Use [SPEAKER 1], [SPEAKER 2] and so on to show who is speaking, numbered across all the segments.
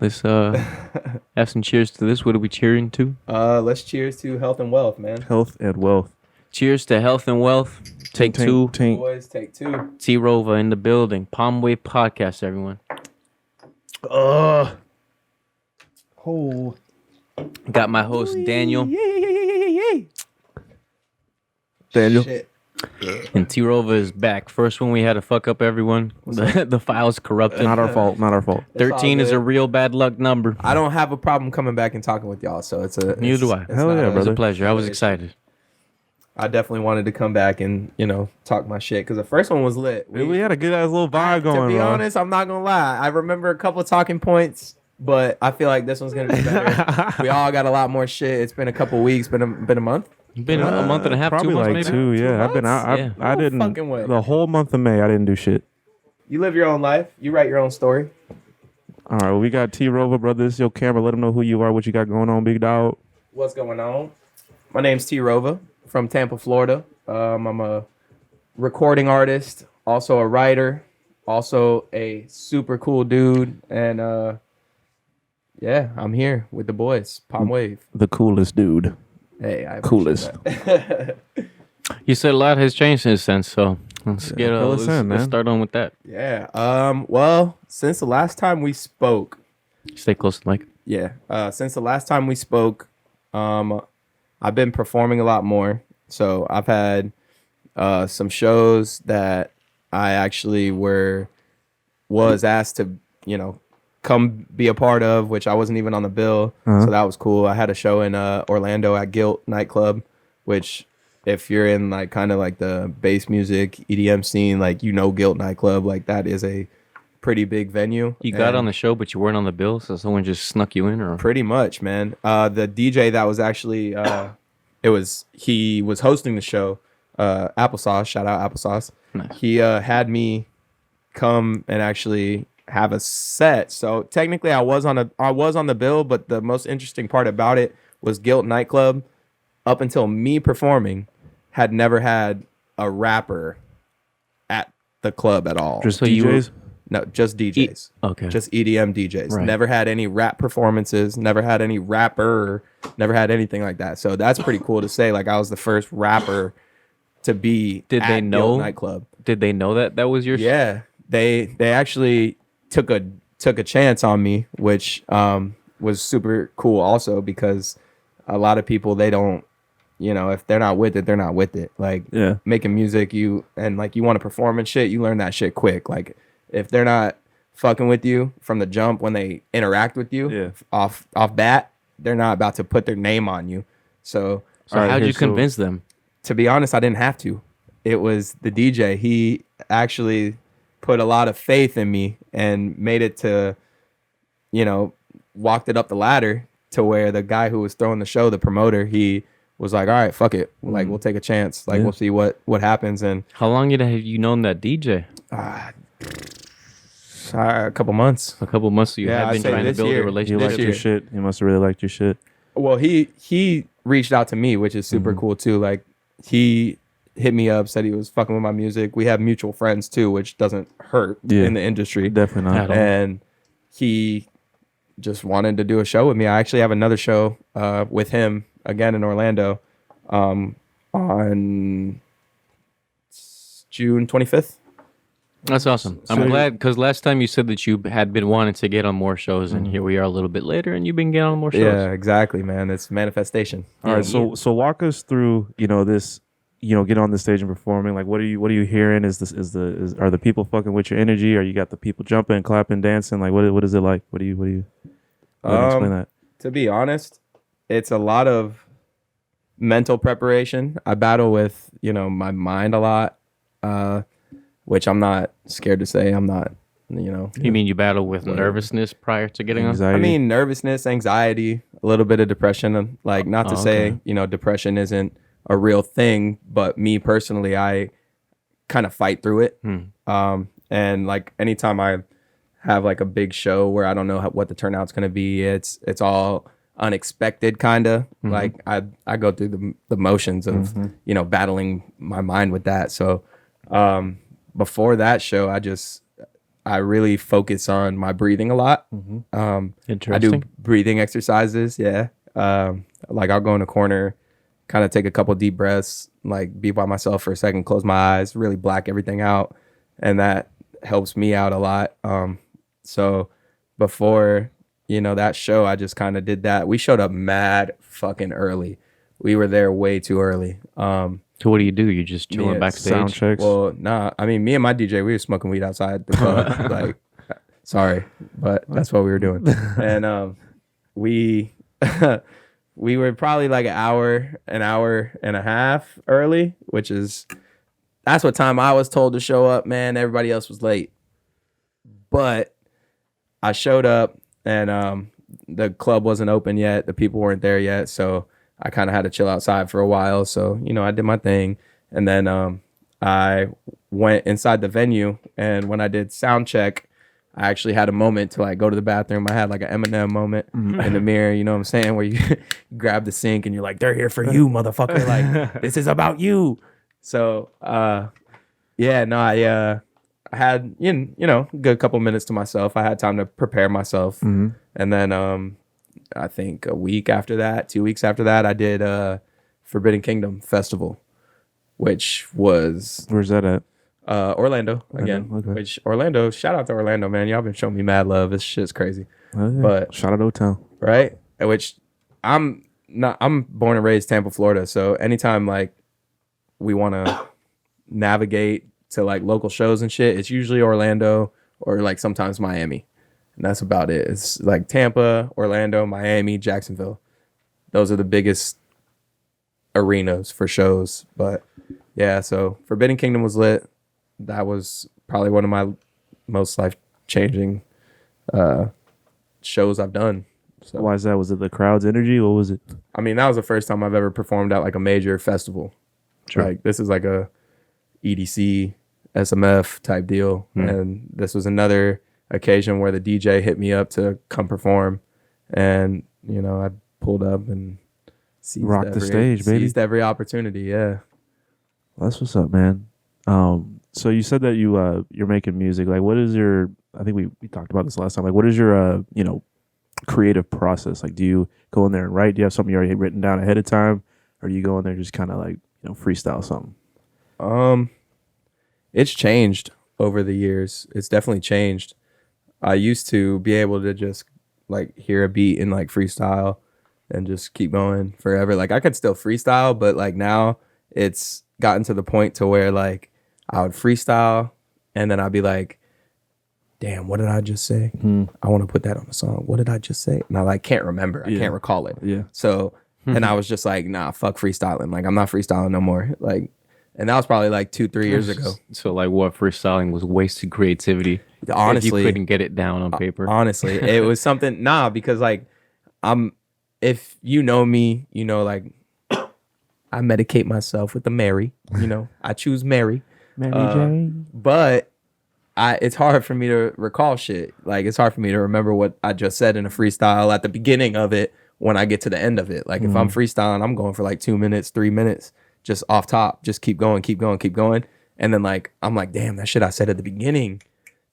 [SPEAKER 1] Let's have some cheers to this. What are we cheering to?
[SPEAKER 2] Let's cheers to health and wealth, man.
[SPEAKER 3] Health and wealth.
[SPEAKER 1] Cheers to health and wealth. Take two.
[SPEAKER 2] Boys, take two.
[SPEAKER 1] T-ROVA in the building. PalmWavePodcast, everyone.
[SPEAKER 3] Oh.
[SPEAKER 1] Got my host, Daniel.
[SPEAKER 3] Daniel.
[SPEAKER 2] Shit.
[SPEAKER 1] And T-ROVA is back. First one we had to fuck up everyone. The file's corrupted.
[SPEAKER 3] Not our fault. Not our fault.
[SPEAKER 1] 13 is a real bad luck number.
[SPEAKER 2] I don't have a problem coming back and talking with y'all, so it's a...
[SPEAKER 1] Neither do I.
[SPEAKER 3] Hell yeah,
[SPEAKER 1] It was a
[SPEAKER 3] brother.
[SPEAKER 1] pleasure. I was excited.
[SPEAKER 2] I definitely wanted to come back and, talk my shit, because the first one was lit.
[SPEAKER 3] We had a good ass little vibe going on.
[SPEAKER 2] To be honest, I'm not going to lie. I remember a couple of talking points, but I feel like this one's going to be better. We all got a lot more shit. It's been a couple weeks, been a month.
[SPEAKER 1] Been a month and a half,
[SPEAKER 3] Probably
[SPEAKER 1] 2 months
[SPEAKER 3] like
[SPEAKER 1] maybe?
[SPEAKER 3] 2, yeah. I've been out.
[SPEAKER 1] Yeah.
[SPEAKER 3] I
[SPEAKER 2] No
[SPEAKER 3] didn't.
[SPEAKER 2] fucking way.
[SPEAKER 3] The whole month of May, I didn't do shit.
[SPEAKER 2] You live your own life. You write your own story.
[SPEAKER 3] All right, well, we got T-ROVA, brother. This is your camera. Let them know who you are, what you got going on, big dog.
[SPEAKER 2] What's going on? My name's T-ROVA from Tampa, Florida. I'm a recording artist, also a writer, also a super cool dude, and yeah, I'm here with the boys. PalmWave.
[SPEAKER 3] The coolest dude.
[SPEAKER 2] Hey, I
[SPEAKER 3] Coolest.
[SPEAKER 2] appreciate that.
[SPEAKER 1] You said a lot has changed since then, so let's
[SPEAKER 3] fill us in,
[SPEAKER 1] let's
[SPEAKER 3] man.
[SPEAKER 1] start on with that.
[SPEAKER 2] Yeah. Well, since the last time we spoke,
[SPEAKER 1] Stay close to the mic.
[SPEAKER 2] since the last time we spoke, I've been performing a lot more. So I've had some shows that I actually was asked to, come be a part of, which I wasn't even on the bill. So that was cool. I had a show in Orlando at Guilt nightclub, which if you're in like kind of like the bass music EDM scene, like Guilt nightclub, like that is a pretty big venue.
[SPEAKER 1] You got
[SPEAKER 2] And
[SPEAKER 1] on the show, but you weren't on the bill, so someone just snuck you in, or
[SPEAKER 2] pretty much, man. The DJ that was actually he was hosting the show, Applesauce, shout out Applesauce.
[SPEAKER 1] Nice.
[SPEAKER 2] He had me come and actually have a set. So technically I was on the bill, but the most interesting part about it was Guilt nightclub, up until me performing, had never had a rapper at the club at all.
[SPEAKER 3] Just
[SPEAKER 1] So you
[SPEAKER 3] DJs?
[SPEAKER 2] No, just DJs.
[SPEAKER 1] okay.
[SPEAKER 2] Just EDM DJs.
[SPEAKER 1] Right.
[SPEAKER 2] Never had any rap performances, never had any rapper, never had anything like that. So that's pretty cool to say. Like I was the first rapper to be
[SPEAKER 1] Did
[SPEAKER 2] at
[SPEAKER 1] they know
[SPEAKER 2] Guilt nightclub.
[SPEAKER 1] Did they know that was your?
[SPEAKER 2] Yeah. They actually took a chance on me, which was super cool also, because a lot of people, they don't, if they're not with it, they're not with it. Like
[SPEAKER 3] Yeah.
[SPEAKER 2] making music, you want to perform and shit, you learn that shit quick. Like if they're not fucking with you from the jump when they interact with you,
[SPEAKER 3] Yeah.
[SPEAKER 2] off bat, they're not about to put their name on you. So
[SPEAKER 1] So
[SPEAKER 3] All right,
[SPEAKER 1] how'd
[SPEAKER 3] here,
[SPEAKER 1] you
[SPEAKER 3] so-
[SPEAKER 1] convince them?
[SPEAKER 2] to be honest, I didn't have to. It was the DJ. He actually put a lot of faith in me and made it to, walked it up the ladder to where the guy who was throwing the show, the promoter, he was like, all right, fuck it. Like, we'll take a chance. Like,
[SPEAKER 3] Yeah.
[SPEAKER 2] we'll see what happens. And
[SPEAKER 1] How long have you known that DJ?
[SPEAKER 2] a couple months.
[SPEAKER 1] A couple months. So you
[SPEAKER 2] Yeah,
[SPEAKER 1] had
[SPEAKER 2] I'd
[SPEAKER 1] been
[SPEAKER 2] say
[SPEAKER 1] trying to
[SPEAKER 2] this
[SPEAKER 1] build
[SPEAKER 2] year.
[SPEAKER 1] a
[SPEAKER 3] You
[SPEAKER 1] relationship.
[SPEAKER 3] liked your
[SPEAKER 2] year.
[SPEAKER 3] shit. You must have really liked your shit.
[SPEAKER 2] Well, he reached out to me, which is super cool too. Like, he hit me up, said he was fucking with my music. We have mutual friends too, which doesn't hurt
[SPEAKER 3] Yeah.
[SPEAKER 2] in the industry.
[SPEAKER 3] Definitely not.
[SPEAKER 1] At all.
[SPEAKER 2] And he just wanted to do a show with me. I actually have another show with him again in Orlando on June 25th.
[SPEAKER 1] That's awesome. I'm
[SPEAKER 3] So-
[SPEAKER 1] glad, because last time you said that you had been wanting to get on more shows, and here we are a little bit later, and you've been getting on more shows.
[SPEAKER 2] Yeah, exactly, man. It's manifestation.
[SPEAKER 3] All right, so walk us through, this, get on the stage and performing. Like, what are you hearing? Are the people fucking with your energy? Or you got the people jumping, clapping, dancing? Like, what is it like? What do you? Explain that.
[SPEAKER 2] To be honest, it's a lot of mental preparation. I battle with, my mind a lot, which I'm not scared to say. I'm not,
[SPEAKER 1] You mean you battle with nervousness prior to getting on?
[SPEAKER 3] Anxiety.
[SPEAKER 2] I mean, nervousness, anxiety, a little bit of depression. Like, not to say, depression isn't a real thing, but me personally, I kind of fight through it. And like anytime I have like a big show where I don't know what the turnout's going to be, it's all unexpected kind of. Like I go through the motions of, battling my mind with that. So before that show, I really focus on my breathing a lot. I
[SPEAKER 1] Interesting.
[SPEAKER 2] do breathing exercises. Yeah. Like I'll go in a corner, kind of take a couple deep breaths, like be by myself for a second, close my eyes, really black everything out. And that helps me out a lot. So before, that show, I just kind of did that. We showed up mad fucking early. We were there way too early.
[SPEAKER 1] So what do? You just chilling
[SPEAKER 2] Yeah,
[SPEAKER 1] backstage?
[SPEAKER 3] Sound checks.
[SPEAKER 2] Well, nah. I mean, me and my DJ, we were smoking weed outside the club. Like, sorry, but that's what we were doing. And we we were probably like an hour and a half early, that's what time I was told to show up. Man, everybody else was late, but I showed up and the club wasn't open yet. The people weren't there yet, so I kind of had to chill outside for a while. So, I did my thing. And then I went inside the venue. And when I did sound check, I actually had a moment to like go to the bathroom. I had like an Eminem moment in the mirror, you know what I'm saying? Where you grab the sink and you're like, they're here for you, motherfucker. Like, this is about you. So, I had, a good couple minutes to myself. I had time to prepare myself. And then I think a week after that, 2 weeks after that, I did Forbidden Kingdom Festival, which was
[SPEAKER 3] Where's that at?
[SPEAKER 2] Orlando again.
[SPEAKER 3] Okay.
[SPEAKER 2] Which Orlando, shout out to Orlando, man. Y'all been showing me mad love. This shit's crazy.
[SPEAKER 3] Oh, yeah.
[SPEAKER 2] But
[SPEAKER 3] shout out O-Town.
[SPEAKER 2] right, which I'm born and raised Tampa, Florida. So anytime like we want to navigate to like local shows and shit, it's usually Orlando or like sometimes Miami. And that's about it. It's like Tampa, Orlando, Miami, Jacksonville. Those are the biggest arenas for shows. But yeah, so Forbidden Kingdom was lit. That was probably one of my most life-changing shows I've done. So,
[SPEAKER 3] Why is that? Was it the crowd's energy? What was it?
[SPEAKER 2] I mean, that was the first time I've ever performed at like a major festival.
[SPEAKER 3] Sure.
[SPEAKER 2] Like this is like a EDC, SMF type deal. And this was another occasion where the DJ hit me up to come perform, and I pulled up and
[SPEAKER 3] Rocked the stage, baby.
[SPEAKER 2] Seized every opportunity. Yeah.
[SPEAKER 3] Well, that's what's up, man. So you said that you're making music. Like, what is your? I think we talked about this last time. Like, what is your creative process? Like, do you go in there and write? Do you have something you already written down ahead of time, or do you go in there and just kind of like freestyle something?
[SPEAKER 2] It's changed over the years. It's definitely changed. I used to be able to just like hear a beat and like freestyle and just keep going forever. Like I could still freestyle, but like now it's gotten to the point to where like I would freestyle and then I'd be like, damn, what did I just say? I want to put that on a song. What did I just say? And I like can't remember. I can't recall it.
[SPEAKER 3] Yeah.
[SPEAKER 2] So and I was just like, nah, fuck freestyling. Like I'm not freestyling no more. Like, and that was probably like 2-3 years ago.
[SPEAKER 1] So like what freestyling was wasted creativity.
[SPEAKER 2] Honestly,
[SPEAKER 1] if you couldn't get it down on paper.
[SPEAKER 2] Honestly, it was something. Because like if you know me, like I medicate myself with the Mary. I choose Mary.
[SPEAKER 3] Mary Jane.
[SPEAKER 2] But it's hard for me to recall shit. Like it's hard for me to remember what I just said in a freestyle at the beginning of it when I get to the end of it. Like if I'm freestyling, I'm going for like 2 minutes, 3 minutes, just off top, just keep going. And then like, I'm like, damn, that shit I said at the beginning,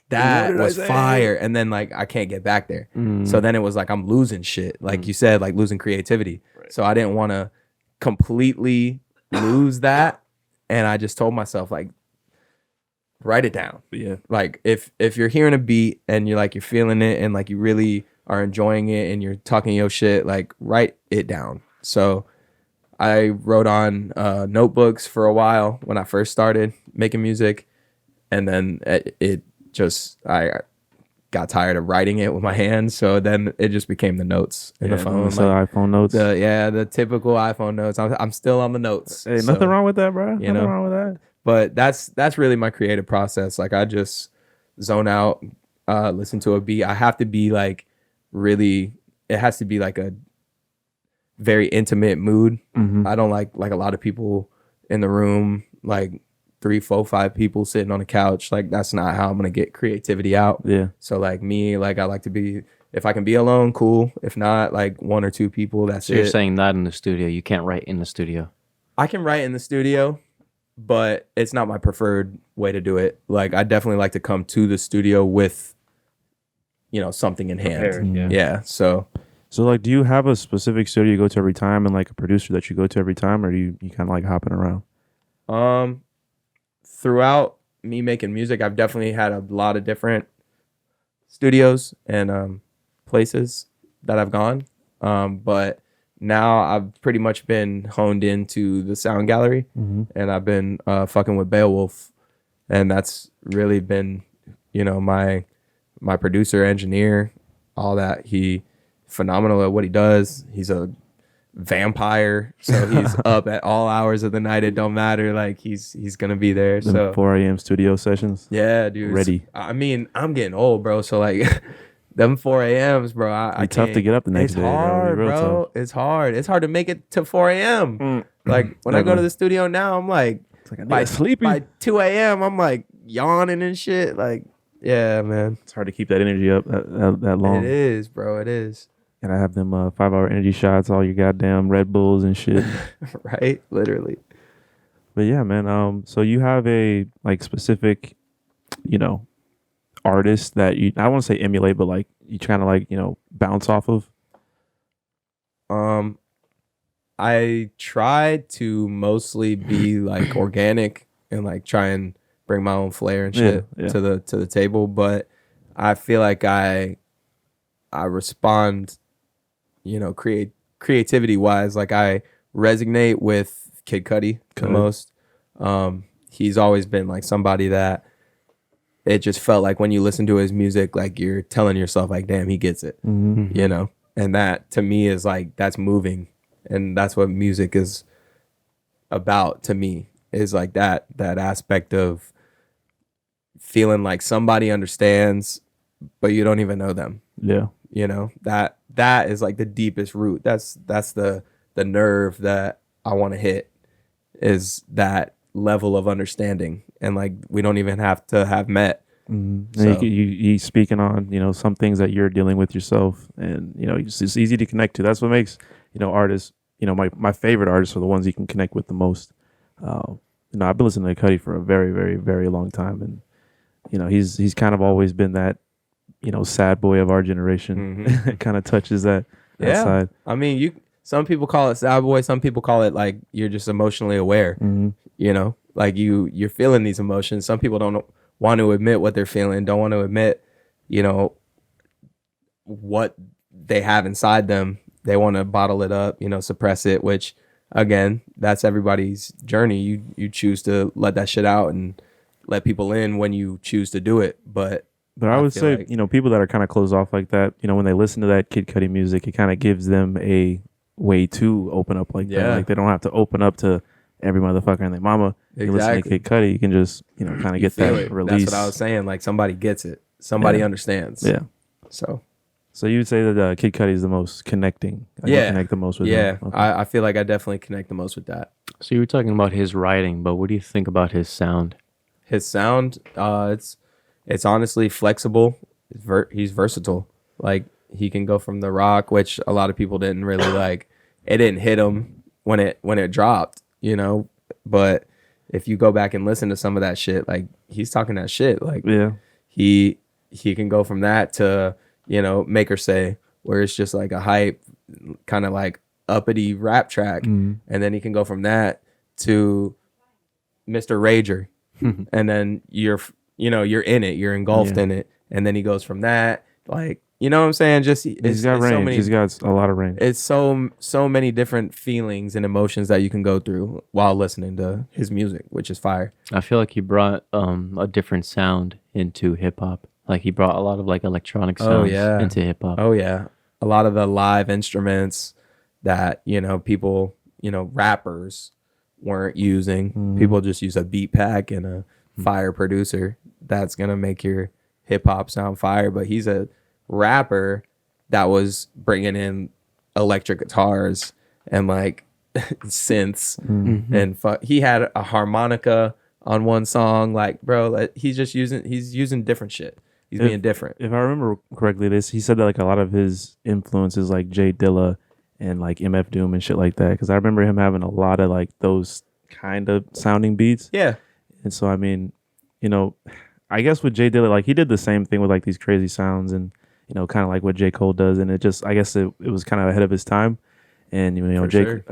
[SPEAKER 2] that was fire. And then like, I can't get back there. So then it was like, I'm losing shit. Like you said, like losing creativity. Right. So I didn't want to completely lose that. And I just told myself like, write it down.
[SPEAKER 3] Yeah.
[SPEAKER 2] Like if you're hearing a beat and you're like, you're feeling it and like you really are enjoying it and you're talking your shit, like write it down. So I wrote on notebooks for a while when I first started making music. And then I got tired of writing it with my hands. So then it just became the notes in the phone.
[SPEAKER 3] So
[SPEAKER 2] like,
[SPEAKER 3] iPhone notes.
[SPEAKER 2] The typical iPhone notes. I'm still on the notes.
[SPEAKER 3] Hey, nothing wrong with that, bro. Nothing wrong with that.
[SPEAKER 2] But that's really my creative process. Like I just zone out, listen to a beat. I have to be like it has to be like a very intimate mood. I don't like a lot of people in the room, like 3, 4, 5 people sitting on the couch. Like that's not how I'm gonna get creativity out.
[SPEAKER 3] Yeah.
[SPEAKER 2] So like me, like I like to be, if I can be alone, cool. If not, like 1 or 2 people, that's
[SPEAKER 1] So
[SPEAKER 2] it.
[SPEAKER 1] you're saying not in the studio. You can't write in the studio.
[SPEAKER 2] I can write in the studio, but it's not my preferred way to do it. Like I definitely like to come to the studio with, something in hand.
[SPEAKER 3] Prepared,
[SPEAKER 2] Yeah. So
[SPEAKER 3] like, do you have a specific studio you go to every time, and like a producer that you go to every time, or do you kind of like hopping around?
[SPEAKER 2] Throughout me making music, I've definitely had a lot of different studios and places that I've gone. But now I've pretty much been honed into the sound gallery, and I've been fucking with Beowulf, and that's really been, my producer, engineer, all that. He phenomenal at what he does. He's a vampire, so he's up at all hours of the night. It don't matter. Like he's gonna be there.
[SPEAKER 3] Them
[SPEAKER 2] So
[SPEAKER 3] 4 a.m. studio sessions.
[SPEAKER 2] yeah, dude.
[SPEAKER 3] Ready.
[SPEAKER 2] I mean, I'm getting old, bro. So like, them 4 a.m.s, bro. I
[SPEAKER 3] It's tough to
[SPEAKER 2] can't-
[SPEAKER 3] get up the next
[SPEAKER 2] it's
[SPEAKER 3] day.
[SPEAKER 2] hard,
[SPEAKER 3] Real
[SPEAKER 2] bro.
[SPEAKER 3] tough.
[SPEAKER 2] It's hard. It's hard to make it to 4 a.m. Like when I go to the studio now, I'm like,
[SPEAKER 3] It's like I need
[SPEAKER 2] by
[SPEAKER 3] to sleepy.
[SPEAKER 2] by 2 a.m. I'm like yawning and shit. Like, yeah, man.
[SPEAKER 3] It's hard to keep that energy up that long.
[SPEAKER 2] It is, bro. It is.
[SPEAKER 3] And I have them 5-hour energy shots, all your goddamn Red Bulls and shit.
[SPEAKER 2] Right? Literally.
[SPEAKER 3] But yeah, man. So you have a like specific, artist that you, I want to say emulate, but like you kind of like, bounce off of.
[SPEAKER 2] I try to mostly be like organic and like try and bring my own flair and shit
[SPEAKER 3] Yeah.
[SPEAKER 2] to the table, but I feel like I respond, creativity wise, like I resonate with Kid Cudi the
[SPEAKER 3] Good.
[SPEAKER 2] most. He's always been like somebody that it just felt like when you listen to his music, like you're telling yourself like, damn, he gets it, and that to me is like, that's moving. And that's what music is about to me, is like that aspect of feeling like somebody understands, but you don't even know them.
[SPEAKER 3] Yeah.
[SPEAKER 2] That is like the deepest root. That's the nerve that I want to hit, is that level of understanding. And like, we don't even have to have met.
[SPEAKER 3] And
[SPEAKER 2] So-
[SPEAKER 3] you speaking on, some things that you're dealing with yourself, and, it's easy to connect to. That's what makes, artists, my favorite artists are the ones you can connect with the most. I've been listening to Cudi for a very, very, very long time. And, he's kind of always been that, sad boy of our generation. It kind of touches that
[SPEAKER 2] Yeah.
[SPEAKER 3] side.
[SPEAKER 2] I mean, some people call it sad boy. Some people call it like you're just emotionally aware. Like you're feeling these emotions. Some people don't want to admit what they're feeling. Don't want to admit, what they have inside them. They want to bottle it up, suppress it. Which, again, that's everybody's journey. You choose to let that shit out and let people in when you choose to do it. But
[SPEAKER 3] I would
[SPEAKER 2] feel
[SPEAKER 3] say,
[SPEAKER 2] like-
[SPEAKER 3] people that are kind of closed off like that, when they listen to that Kid Cudi music, it kind of gives them a way to open up like that.
[SPEAKER 2] Yeah.
[SPEAKER 3] Like they don't have to open up to every motherfucker and their mama. You listen to
[SPEAKER 2] Exactly.
[SPEAKER 3] Kid Cudi, you can just, kind of get
[SPEAKER 2] feel
[SPEAKER 3] that
[SPEAKER 2] it.
[SPEAKER 3] release.
[SPEAKER 2] That's what I was saying. Like somebody gets it. Somebody
[SPEAKER 3] Yeah.
[SPEAKER 2] understands.
[SPEAKER 3] Yeah.
[SPEAKER 2] So
[SPEAKER 3] You would say that Kid Cudi is the most connecting. Like, you
[SPEAKER 2] Yeah.
[SPEAKER 3] connect the most with
[SPEAKER 2] yeah,
[SPEAKER 3] him. Okay.
[SPEAKER 2] I feel like I definitely connect the most with that.
[SPEAKER 1] So you were talking about his writing, but what do you think about his sound?
[SPEAKER 2] His sound, it's honestly flexible. He's versatile. Like he can go from the rock, which a lot of people didn't really like. It didn't hit him when it dropped, But if you go back and listen to some of that shit, like he's talking that shit. Like
[SPEAKER 3] Yeah.
[SPEAKER 2] he can go from that to Make Her Say, where it's just like a hype kind of like uppity rap track, and then he can go from that to Mr. Rager, and then you're in it, you're engulfed
[SPEAKER 3] Yeah.
[SPEAKER 2] in it, and then he goes from that, like, you know what I'm saying? Just
[SPEAKER 3] He's got range.
[SPEAKER 2] so many,
[SPEAKER 3] He's got a lot of range.
[SPEAKER 2] it's so many different feelings and emotions that you can go through while listening to his music, which is fire.
[SPEAKER 1] I feel like he brought a different sound into hip hop. Like he brought a lot of like electronic sounds
[SPEAKER 2] yeah.
[SPEAKER 1] into hip hop.
[SPEAKER 2] Oh yeah, a lot of the live instruments that people, rappers weren't using. People just use a beat pack and a fire producer. That's gonna make your hip hop sound fire. But he's a rapper that was bringing in electric guitars and like synths, and he had a harmonica on one song. Like, bro, like, he's using different shit. He's being different.
[SPEAKER 3] If I remember correctly, he said that like a lot of his influences, like Jay Dilla and like MF Doom and shit like that. Because I remember him having a lot of like those kind of sounding beats.
[SPEAKER 2] Yeah.
[SPEAKER 3] And so I mean, you know, I guess with Jay Dilla, like he did the same thing with like these crazy sounds and kind of like what J. Cole does, and it just I guess it was kind of ahead of his time. And
[SPEAKER 2] For
[SPEAKER 3] Jake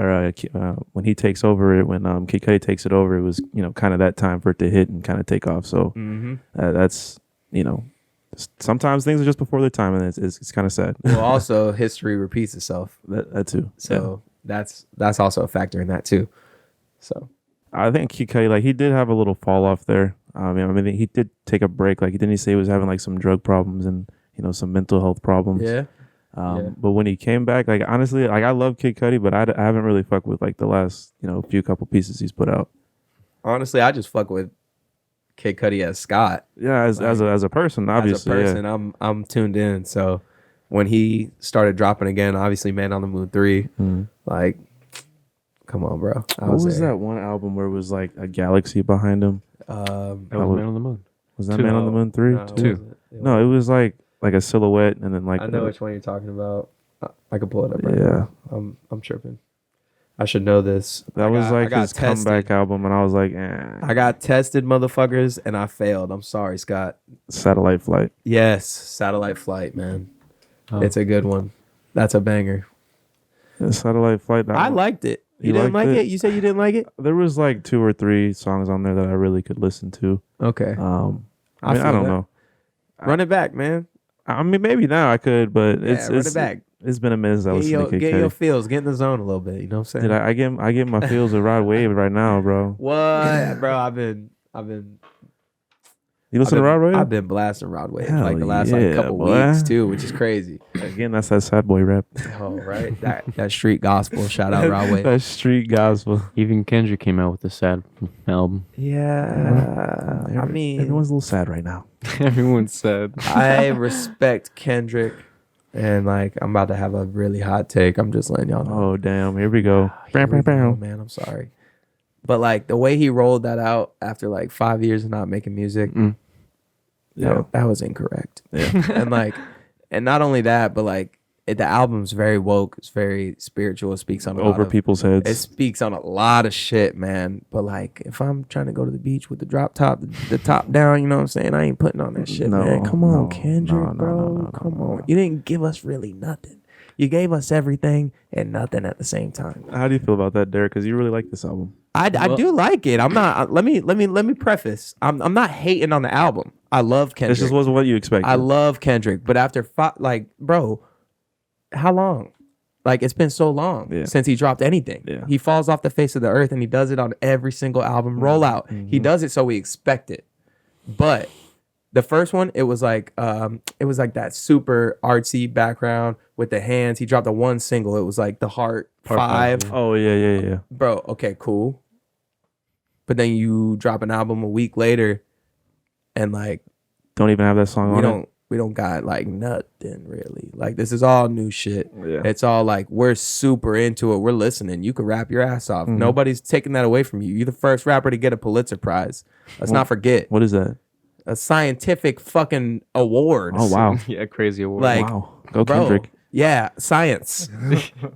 [SPEAKER 3] when he takes over it, when Kid Cudi takes it over, it was kind of that time for it to hit and kind of take off. So that's sometimes things are just before their time, and it's kind of sad.
[SPEAKER 2] Well, also history repeats itself.
[SPEAKER 3] that too.
[SPEAKER 2] So that's also a factor in that too. So
[SPEAKER 3] I think Kid Cudi, like he did have a little fall off there. I mean he did take a break. Like didn't he say he was having like some drug problems and some mental health problems?
[SPEAKER 2] Yeah.
[SPEAKER 3] But when he came back, like honestly, like I love Kid Cudi, but I haven't really fucked with like the last few couple pieces he's put out.
[SPEAKER 2] Honestly, I just fuck with Kid Cudi as Scott.
[SPEAKER 3] Yeah, as a person, obviously.
[SPEAKER 2] As a person,
[SPEAKER 3] yeah.
[SPEAKER 2] I'm tuned in. So when he started dropping again, obviously Man on the Moon 3, like, come on, bro.
[SPEAKER 3] What was that one album where it was like a galaxy behind him?
[SPEAKER 1] That was Man on the Moon.
[SPEAKER 3] Was that Man on the Moon 3?
[SPEAKER 2] No,
[SPEAKER 1] Two.
[SPEAKER 3] No, it was like a silhouette and then like
[SPEAKER 2] I know which one you're talking about. I can pull it up right
[SPEAKER 3] Yeah.
[SPEAKER 2] now. I'm tripping. I should know this.
[SPEAKER 3] That was like his
[SPEAKER 2] tested.
[SPEAKER 3] comeback album, and I was like,
[SPEAKER 2] I got tested, motherfuckers, and I failed. I'm sorry, Scott.
[SPEAKER 3] Satellite Flight.
[SPEAKER 2] Yes, Satellite Flight, man.
[SPEAKER 1] Oh.
[SPEAKER 2] It's a good one. That's a banger.
[SPEAKER 3] Yeah, Satellite Flight.
[SPEAKER 2] I liked it. You didn't like it? You said you didn't like it?
[SPEAKER 3] There was like 2 or 3 songs on there that I really could listen to.
[SPEAKER 2] Okay.
[SPEAKER 3] I mean, I
[SPEAKER 2] feel
[SPEAKER 3] don't
[SPEAKER 2] that.
[SPEAKER 3] know.
[SPEAKER 2] Run it back, man.
[SPEAKER 3] I mean, maybe now I could, but
[SPEAKER 2] Run it back.
[SPEAKER 3] It's been a minute since I listened to Kid
[SPEAKER 2] Get your
[SPEAKER 3] Cudi.
[SPEAKER 2] feels. Get in the zone a little bit. You know what I'm saying?
[SPEAKER 3] Dude, I get my feels with Rod Wave right now, bro.
[SPEAKER 2] What, bro? I've been.
[SPEAKER 3] You listen to Rod Wave?
[SPEAKER 2] I've been blasting Rod Wave
[SPEAKER 3] Hell
[SPEAKER 2] like the last
[SPEAKER 3] yeah,
[SPEAKER 2] couple
[SPEAKER 3] boy.
[SPEAKER 2] weeks too, which is crazy.
[SPEAKER 3] Again, that's that sad boy rap.
[SPEAKER 2] Oh, right. That street gospel. Shout out Rod Wave.
[SPEAKER 3] That street gospel.
[SPEAKER 1] Even Kendrick came out with a sad album.
[SPEAKER 2] Yeah. I mean,
[SPEAKER 3] Everyone's a little sad right now.
[SPEAKER 1] Everyone's sad.
[SPEAKER 2] I respect Kendrick, and like I'm about to have a really hot take. I'm just letting y'all know.
[SPEAKER 3] Oh, damn. Here we go.
[SPEAKER 2] Here we go, man. I'm sorry, but like the way he rolled that out after like 5 years of not making music,
[SPEAKER 3] Yeah.
[SPEAKER 2] that was incorrect.
[SPEAKER 3] Yeah.
[SPEAKER 2] and not only that, but like the album's very woke. It's very spiritual. It speaks on
[SPEAKER 3] Over people's heads.
[SPEAKER 2] It speaks on a lot of shit, man. But like, if I'm trying to go to the beach with the drop top, the top down, you know what I'm saying? I ain't putting on that shit, man. Come on, Kendrick, bro. Come on. You didn't give us really nothing. You gave us everything and nothing at the same time.
[SPEAKER 3] How do you feel about that, Derek? Because you really like this album.
[SPEAKER 2] I do like it. I'm not. Let me preface. I'm not hating on the album. I love Kendrick.
[SPEAKER 3] This just wasn't what you expected.
[SPEAKER 2] I love Kendrick, but after bro, how long? Like, it's been so long since he dropped anything.
[SPEAKER 3] Yeah.
[SPEAKER 2] He falls off the face of the earth, and he does it on every single album rollout. He does it so we expect it. But the first one, it was like that super artsy background with the hands. He dropped the one single. It was like the Heart 5.
[SPEAKER 3] Oh, yeah.
[SPEAKER 2] Bro, okay, cool. But then you drop an album a week later, and like
[SPEAKER 3] Don't even have that song on it.
[SPEAKER 2] we don't got like nothing really. Like, this is all new shit.
[SPEAKER 3] Yeah.
[SPEAKER 2] It's all like, we're super into it. We're listening. You can rap your ass off. Nobody's taking that away from you. You're the first rapper to get a Pulitzer Prize. Let's not forget.
[SPEAKER 3] What is that?
[SPEAKER 2] A scientific fucking award.
[SPEAKER 3] Oh, wow.
[SPEAKER 1] Yeah, crazy award.
[SPEAKER 2] Like,
[SPEAKER 3] Wow. Go
[SPEAKER 2] bro,
[SPEAKER 3] Kendrick.
[SPEAKER 2] yeah, science.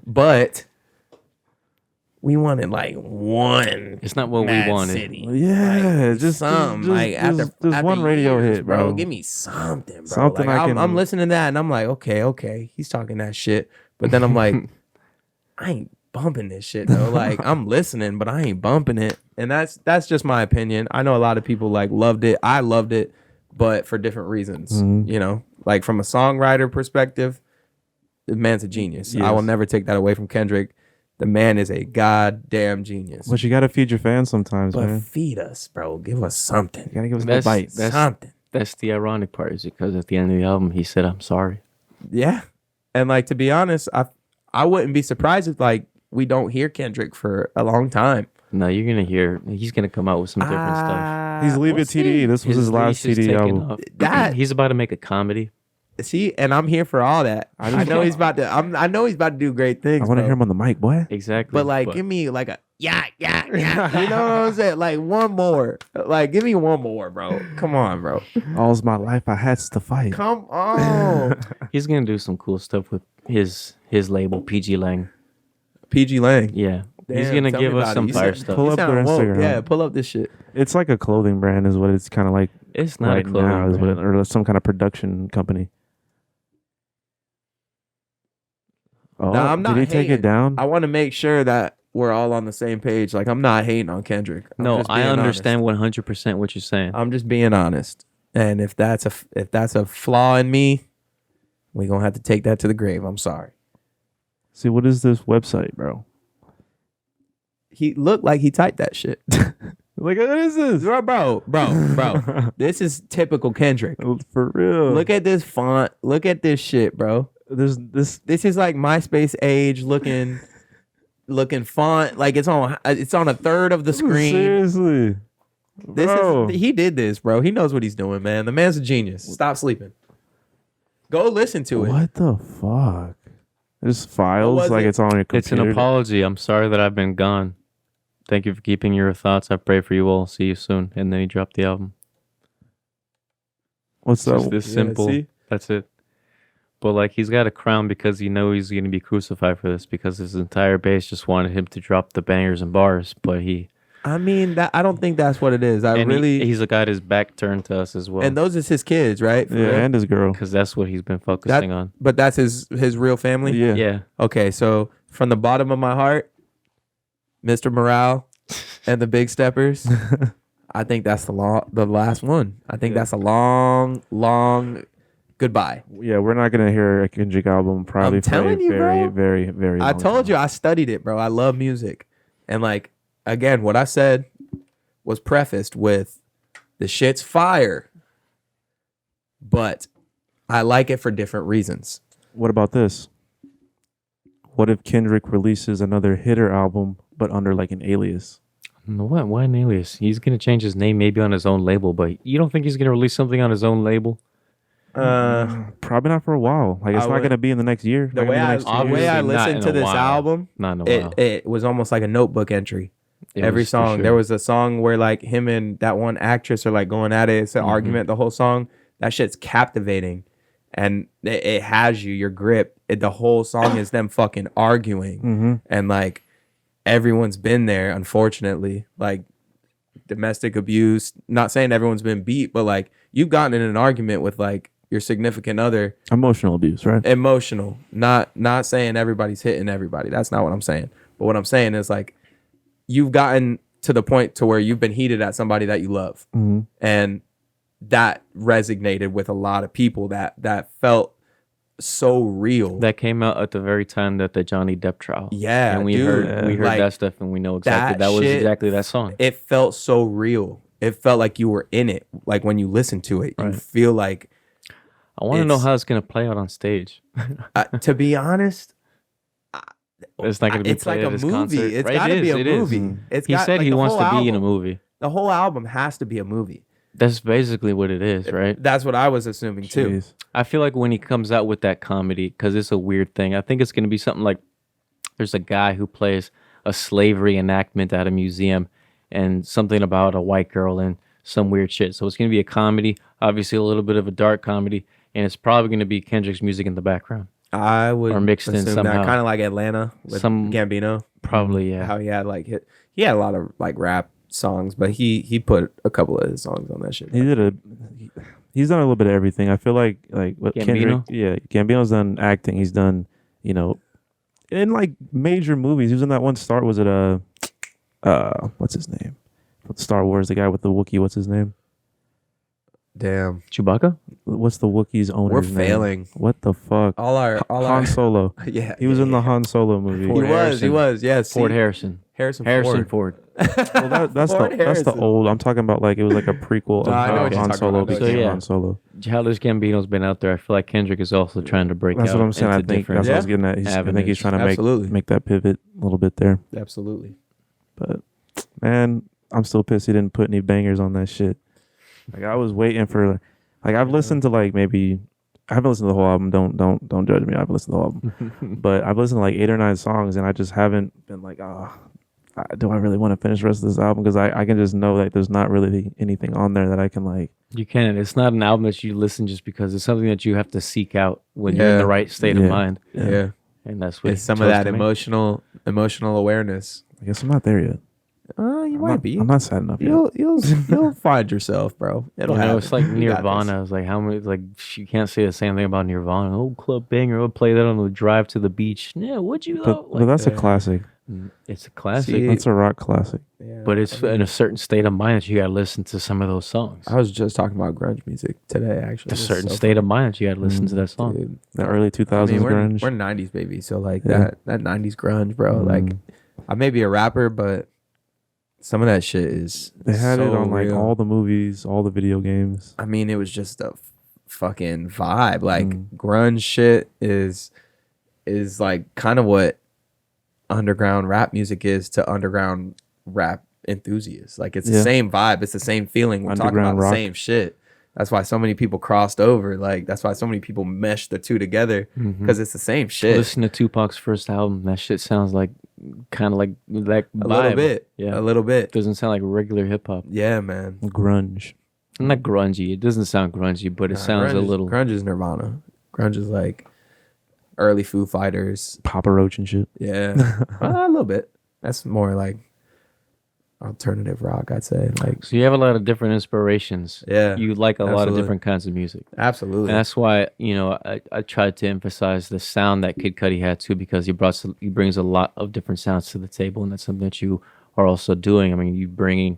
[SPEAKER 2] But we wanted like one.
[SPEAKER 1] It's not what
[SPEAKER 2] Mad
[SPEAKER 1] we wanted.
[SPEAKER 2] City.
[SPEAKER 3] Yeah,
[SPEAKER 2] Like,
[SPEAKER 3] just
[SPEAKER 2] some like after
[SPEAKER 3] one radio
[SPEAKER 2] years,
[SPEAKER 3] hit, bro.
[SPEAKER 2] Give me something, bro.
[SPEAKER 3] Something
[SPEAKER 2] like,
[SPEAKER 3] I can-
[SPEAKER 2] I'm listening to that and I'm like, okay, he's talking that shit. But then I'm like, I ain't bumping this shit though. Like, I'm listening, but I ain't bumping it. And that's just my opinion. I know a lot of people like loved it. I loved it, but for different reasons. You know, like from a songwriter perspective, the man's a genius.
[SPEAKER 3] Yes.
[SPEAKER 2] I will never take that away from Kendrick. The man is a goddamn genius.
[SPEAKER 3] But you got to feed your fans sometimes,
[SPEAKER 2] But
[SPEAKER 3] man.
[SPEAKER 2] feed us, bro. Give us something.
[SPEAKER 3] You got to give us a little bite.
[SPEAKER 2] Something.
[SPEAKER 1] That's the ironic part, is because at the end of the album, he said, "I'm sorry."
[SPEAKER 2] Yeah. And like, to be honest, I wouldn't be surprised if like we don't hear Kendrick for a long time.
[SPEAKER 1] No, you're gonna hear. He's gonna come out with some different stuff.
[SPEAKER 3] He's leaving TDE. This was his last
[SPEAKER 1] leash is
[SPEAKER 3] TDE
[SPEAKER 1] taken
[SPEAKER 3] album.
[SPEAKER 1] off.
[SPEAKER 2] That-
[SPEAKER 1] He's about to make a comedy.
[SPEAKER 2] See, and I'm here for all that. I know he's about to. I know he's about to do great things.
[SPEAKER 3] I want to
[SPEAKER 2] bro.
[SPEAKER 3] hear him on the mic, boy.
[SPEAKER 1] Exactly.
[SPEAKER 2] But like, give me like a yeah. You know what I'm saying? Like, one more. Like, give me one more, bro. Come on, bro.
[SPEAKER 3] All's my life I had to fight.
[SPEAKER 2] Come on.
[SPEAKER 1] he's gonna do some cool stuff with his label, PG Lang.
[SPEAKER 2] PG Lang.
[SPEAKER 1] Yeah, He's
[SPEAKER 2] Damn,
[SPEAKER 1] gonna
[SPEAKER 2] tell
[SPEAKER 1] give
[SPEAKER 2] me
[SPEAKER 1] us
[SPEAKER 2] about
[SPEAKER 1] some
[SPEAKER 2] it. You
[SPEAKER 1] fire
[SPEAKER 2] sound-
[SPEAKER 1] stuff.
[SPEAKER 3] Pull
[SPEAKER 2] you
[SPEAKER 3] up their
[SPEAKER 2] sound woke.
[SPEAKER 3] Instagram.
[SPEAKER 2] Yeah, pull up this shit.
[SPEAKER 3] It's like a clothing brand, is what it's kind of like.
[SPEAKER 1] It's not
[SPEAKER 3] right
[SPEAKER 1] a clothing
[SPEAKER 3] now, is what,
[SPEAKER 1] brand.
[SPEAKER 3] or some kind of production company. Oh,
[SPEAKER 2] Nah, I'm not
[SPEAKER 3] did he take
[SPEAKER 2] hating.
[SPEAKER 3] it down?
[SPEAKER 2] I want to make sure that we're all on the same page. Like, I'm not hating on Kendrick. I'm
[SPEAKER 1] No,
[SPEAKER 2] just
[SPEAKER 1] I
[SPEAKER 2] being
[SPEAKER 1] understand
[SPEAKER 2] honest.
[SPEAKER 1] 100% what you're saying.
[SPEAKER 2] I'm just being honest. And if that's a flaw in me, we gonna have to take that to the grave. I'm sorry.
[SPEAKER 3] See, what is this website, bro?
[SPEAKER 2] He looked like he typed that shit.
[SPEAKER 3] Like, what is this?
[SPEAKER 2] bro. This is typical Kendrick.
[SPEAKER 3] For real.
[SPEAKER 2] Look at this font. Look at this shit, bro.
[SPEAKER 3] There's this.
[SPEAKER 2] This is like MySpace age looking font. Like it's on a third of the screen.
[SPEAKER 3] Seriously. Bro.
[SPEAKER 2] He did this, bro. He knows what he's doing, man. The man's a genius. Stop sleeping. Go listen to it.
[SPEAKER 3] What the fuck? There's files
[SPEAKER 2] was
[SPEAKER 3] like
[SPEAKER 2] it?
[SPEAKER 3] it's on your computer.
[SPEAKER 1] It's an apology. I'm sorry that I've been gone. Thank you for keeping your thoughts. I pray for you all. See you soon. And then he dropped the album.
[SPEAKER 3] What's
[SPEAKER 1] It's just
[SPEAKER 3] that?
[SPEAKER 1] this simple.
[SPEAKER 2] see?
[SPEAKER 1] That's it. But like he's got a crown because he knows he's gonna be crucified for this because his entire base just wanted him to drop the bangers and bars, but
[SPEAKER 2] I mean, I don't think that's what it is.
[SPEAKER 1] he's got his back turned to us as well.
[SPEAKER 2] And those is his kids, right? For
[SPEAKER 3] Yeah,
[SPEAKER 2] real?
[SPEAKER 3] and his girl.
[SPEAKER 1] because that's what he's been focusing on.
[SPEAKER 2] But that's his real family.
[SPEAKER 3] Yeah.
[SPEAKER 1] Yeah.
[SPEAKER 2] Okay, so from the bottom of my heart, Mr. Morale and the Big Steppers, I think that's the last one. I think that's a long goodbye.
[SPEAKER 3] Yeah, we're not gonna hear a Kendrick album probably
[SPEAKER 2] I'm
[SPEAKER 3] for
[SPEAKER 2] telling
[SPEAKER 3] a
[SPEAKER 2] you,
[SPEAKER 3] very,
[SPEAKER 2] bro.
[SPEAKER 3] very, very.
[SPEAKER 2] I
[SPEAKER 3] long
[SPEAKER 2] told
[SPEAKER 3] time.
[SPEAKER 2] you I studied it, bro. I love music. And like again, what I said was prefaced with the shit's fire. But I like it for different reasons.
[SPEAKER 3] What about this? What if Kendrick releases another hitter album, but under like an alias?
[SPEAKER 1] No, what? Why an alias? He's gonna change his name maybe on his own label, but you don't think he's gonna release something on his own label?
[SPEAKER 3] Probably not for a while. Like it's
[SPEAKER 2] I
[SPEAKER 3] not
[SPEAKER 2] would-
[SPEAKER 3] gonna be in the next year.
[SPEAKER 2] The
[SPEAKER 3] Not
[SPEAKER 2] way
[SPEAKER 3] gonna be
[SPEAKER 2] I
[SPEAKER 3] the next 2
[SPEAKER 2] the way
[SPEAKER 3] years.
[SPEAKER 2] I
[SPEAKER 1] Obviously not
[SPEAKER 2] listened
[SPEAKER 1] in
[SPEAKER 2] to
[SPEAKER 1] a
[SPEAKER 2] this
[SPEAKER 1] while.
[SPEAKER 2] album,
[SPEAKER 1] Not in a while.
[SPEAKER 2] it was almost like a notebook entry.
[SPEAKER 1] It
[SPEAKER 2] Every
[SPEAKER 1] was for
[SPEAKER 2] song,
[SPEAKER 1] sure.
[SPEAKER 2] there was a song where like him and that one actress are like going at it. It's an argument. The whole song, that shit's captivating, and it has you. Your grip. The whole song is them fucking arguing, and like everyone's been there. Unfortunately, like domestic abuse. Not saying everyone's been beat, but like you've gotten in an argument with like your significant other.
[SPEAKER 3] Emotional abuse, right?
[SPEAKER 2] Emotional. Not saying everybody's hitting everybody. That's not what I'm saying. But what I'm saying is like you've gotten to the point to where you've been heated at somebody that you love. And that resonated with a lot of people that felt so real.
[SPEAKER 1] That came out at the very time that the Johnny Depp trial.
[SPEAKER 2] Yeah,
[SPEAKER 1] and we
[SPEAKER 2] dude.
[SPEAKER 1] heard
[SPEAKER 2] Like,
[SPEAKER 1] that stuff, and we know exactly
[SPEAKER 2] that
[SPEAKER 1] that was
[SPEAKER 2] shit-
[SPEAKER 1] exactly that song.
[SPEAKER 2] It felt so real. It felt like you were in it. Like when you listen to it, you
[SPEAKER 1] Right.
[SPEAKER 2] feel like
[SPEAKER 1] I want to know
[SPEAKER 2] it's-
[SPEAKER 1] how it's gonna play out on stage.
[SPEAKER 2] to be honest,
[SPEAKER 1] It's not gonna be
[SPEAKER 2] it's like
[SPEAKER 1] played
[SPEAKER 2] a
[SPEAKER 1] at his
[SPEAKER 2] movie.
[SPEAKER 1] Concert.
[SPEAKER 2] It's
[SPEAKER 1] Right,
[SPEAKER 2] got to
[SPEAKER 1] it
[SPEAKER 2] be
[SPEAKER 1] is,
[SPEAKER 2] a
[SPEAKER 1] it is.
[SPEAKER 2] movie. It's
[SPEAKER 1] He
[SPEAKER 2] got,
[SPEAKER 1] said
[SPEAKER 2] like,
[SPEAKER 1] he
[SPEAKER 2] the
[SPEAKER 1] wants
[SPEAKER 2] whole
[SPEAKER 1] to be in a
[SPEAKER 2] album-
[SPEAKER 1] movie.
[SPEAKER 2] The whole album has to be a movie.
[SPEAKER 1] That's basically what it is, right?
[SPEAKER 2] That's what I was assuming too.
[SPEAKER 3] Jeez.
[SPEAKER 1] I feel like when he comes out with that comedy, because it's a weird thing, I think it's going to be something like there's a guy who plays a slavery enactment at a museum and something about a white girl and some weird shit. So it's going to be a comedy, obviously a little bit of a dark comedy, and it's probably going to be Kendrick's music in the background.
[SPEAKER 2] I would
[SPEAKER 1] Or mixed in
[SPEAKER 2] assume
[SPEAKER 1] somehow.
[SPEAKER 2] that kind of like Atlanta with
[SPEAKER 1] Some-
[SPEAKER 2] Gambino.
[SPEAKER 1] Probably, yeah.
[SPEAKER 2] How he had like he had a lot of like rap songs, but he put a couple of his songs on that shit.
[SPEAKER 3] He's done a little bit of everything. I feel like what
[SPEAKER 1] Gambino?
[SPEAKER 3] Kendrick, yeah, Gambino's done acting. He's done, in like major movies. He was in that one Star. Was it what's his name? Star Wars, the guy with the Wookiee. What's his name?
[SPEAKER 2] Damn,
[SPEAKER 1] Chewbacca?
[SPEAKER 3] What's the Wookiee's owner's name?
[SPEAKER 2] we're failing.
[SPEAKER 3] What the fuck?
[SPEAKER 2] All our
[SPEAKER 3] Han Solo.
[SPEAKER 2] yeah.
[SPEAKER 3] He was in the Han Solo movie.
[SPEAKER 1] Ford
[SPEAKER 2] He
[SPEAKER 1] Harrison.
[SPEAKER 2] was. Yeah. See,
[SPEAKER 1] Ford Harrison.
[SPEAKER 2] Harrison
[SPEAKER 1] Ford.
[SPEAKER 3] Well, that's
[SPEAKER 2] Ford
[SPEAKER 3] the
[SPEAKER 2] Harrison.
[SPEAKER 3] old. I'm talking about like it was like a prequel
[SPEAKER 2] No, I know
[SPEAKER 3] of
[SPEAKER 2] what you're
[SPEAKER 3] Han
[SPEAKER 2] talking
[SPEAKER 3] Solo
[SPEAKER 2] about. I know what
[SPEAKER 3] became
[SPEAKER 1] you're
[SPEAKER 3] Han Solo.
[SPEAKER 1] Childish Gambino's been out there. I feel like Kendrick is also trying to break
[SPEAKER 3] That's
[SPEAKER 1] out
[SPEAKER 3] what I'm saying. I
[SPEAKER 1] into
[SPEAKER 3] think
[SPEAKER 1] different
[SPEAKER 3] that's what I was getting at. I think he's
[SPEAKER 1] avenues.
[SPEAKER 3] trying to
[SPEAKER 2] Absolutely.
[SPEAKER 3] make that pivot a little bit there.
[SPEAKER 2] Absolutely.
[SPEAKER 3] But man, I'm still pissed he didn't put any bangers on that shit. Like I was waiting for, like I've listened to like maybe I haven't listened to the whole album. Don't judge me. I haven't listened to the whole album, but I've listened to like 8 or 9 songs, and I just haven't been like, do I really want to finish the rest of this album? Because I can just know that there's not really anything on there that I can like.
[SPEAKER 1] You can. It's not an album that you listen just because it's something that you have to seek out when you're in the right state of mind.
[SPEAKER 2] Yeah.
[SPEAKER 1] and that's what
[SPEAKER 2] It's
[SPEAKER 1] he
[SPEAKER 2] some of
[SPEAKER 1] chose
[SPEAKER 2] that
[SPEAKER 1] to make.
[SPEAKER 2] emotional awareness.
[SPEAKER 3] I guess I'm not there yet.
[SPEAKER 2] You might be.
[SPEAKER 3] I'm not sad enough yet.
[SPEAKER 2] You'll find yourself, bro. It'll happen.
[SPEAKER 1] It's like
[SPEAKER 2] You got this.
[SPEAKER 1] Nirvana. It's like how many like you can't say the same thing about Nirvana. Oh, club banger. We'll play that on the drive to the beach. Yeah, would you though?
[SPEAKER 3] But that's a
[SPEAKER 2] Yeah.
[SPEAKER 3] classic.
[SPEAKER 1] It's a classic,
[SPEAKER 2] See,
[SPEAKER 3] That's a rock classic.
[SPEAKER 2] Yeah,
[SPEAKER 1] but it's in a certain state of mind that you gotta listen to some of those songs.
[SPEAKER 2] I was just talking about grunge music today. Actually,
[SPEAKER 1] A
[SPEAKER 2] It's
[SPEAKER 1] certain
[SPEAKER 2] so
[SPEAKER 1] state of mind that you gotta listen to that
[SPEAKER 2] funny,
[SPEAKER 1] song.
[SPEAKER 2] dude.
[SPEAKER 3] The early 2000s
[SPEAKER 2] I mean,
[SPEAKER 3] grunge.
[SPEAKER 2] we're 90s baby, so like
[SPEAKER 3] Yeah.
[SPEAKER 2] that 90s grunge, bro. Like, I may be a rapper, but some of that shit is
[SPEAKER 3] They had it
[SPEAKER 2] so
[SPEAKER 3] on like
[SPEAKER 2] real.
[SPEAKER 3] all the movies, all the video games.
[SPEAKER 2] I mean, it was just a fucking vibe. Like grunge shit is like kind of what underground rap music is to underground rap enthusiasts. Like it's the
[SPEAKER 3] Yeah.
[SPEAKER 2] same vibe. It's the same feeling. We're talking
[SPEAKER 3] Underground
[SPEAKER 2] about
[SPEAKER 3] rock.
[SPEAKER 2] the same shit. That's why so many people crossed over. Like that's why so many people meshed the two together because it's the same shit.
[SPEAKER 1] Listen to Tupac's first album. That shit sounds like kind of like that
[SPEAKER 2] A little
[SPEAKER 1] vibe.
[SPEAKER 2] bit.
[SPEAKER 1] Yeah.
[SPEAKER 2] A little bit.
[SPEAKER 1] Doesn't sound like regular hip hop.
[SPEAKER 2] Yeah, man.
[SPEAKER 3] Grunge.
[SPEAKER 1] Not grungy. It doesn't sound grungy, but it sounds
[SPEAKER 2] grunge
[SPEAKER 1] a
[SPEAKER 2] is-
[SPEAKER 1] little.
[SPEAKER 2] Grunge is Nirvana. Grunge is like early Foo Fighters.
[SPEAKER 3] Papa Roach and shit.
[SPEAKER 2] Yeah, a little bit. That's more like alternative rock, I'd say. Like,
[SPEAKER 1] So you have a lot of different inspirations.
[SPEAKER 2] yeah,
[SPEAKER 1] You like a lot of
[SPEAKER 2] absolutely.
[SPEAKER 1] different kinds of music.
[SPEAKER 2] absolutely.
[SPEAKER 1] And that's why, I tried to emphasize the sound that Kid Cudi had too, because he brings a lot of different sounds to the table, and that's something that you are also doing. I mean,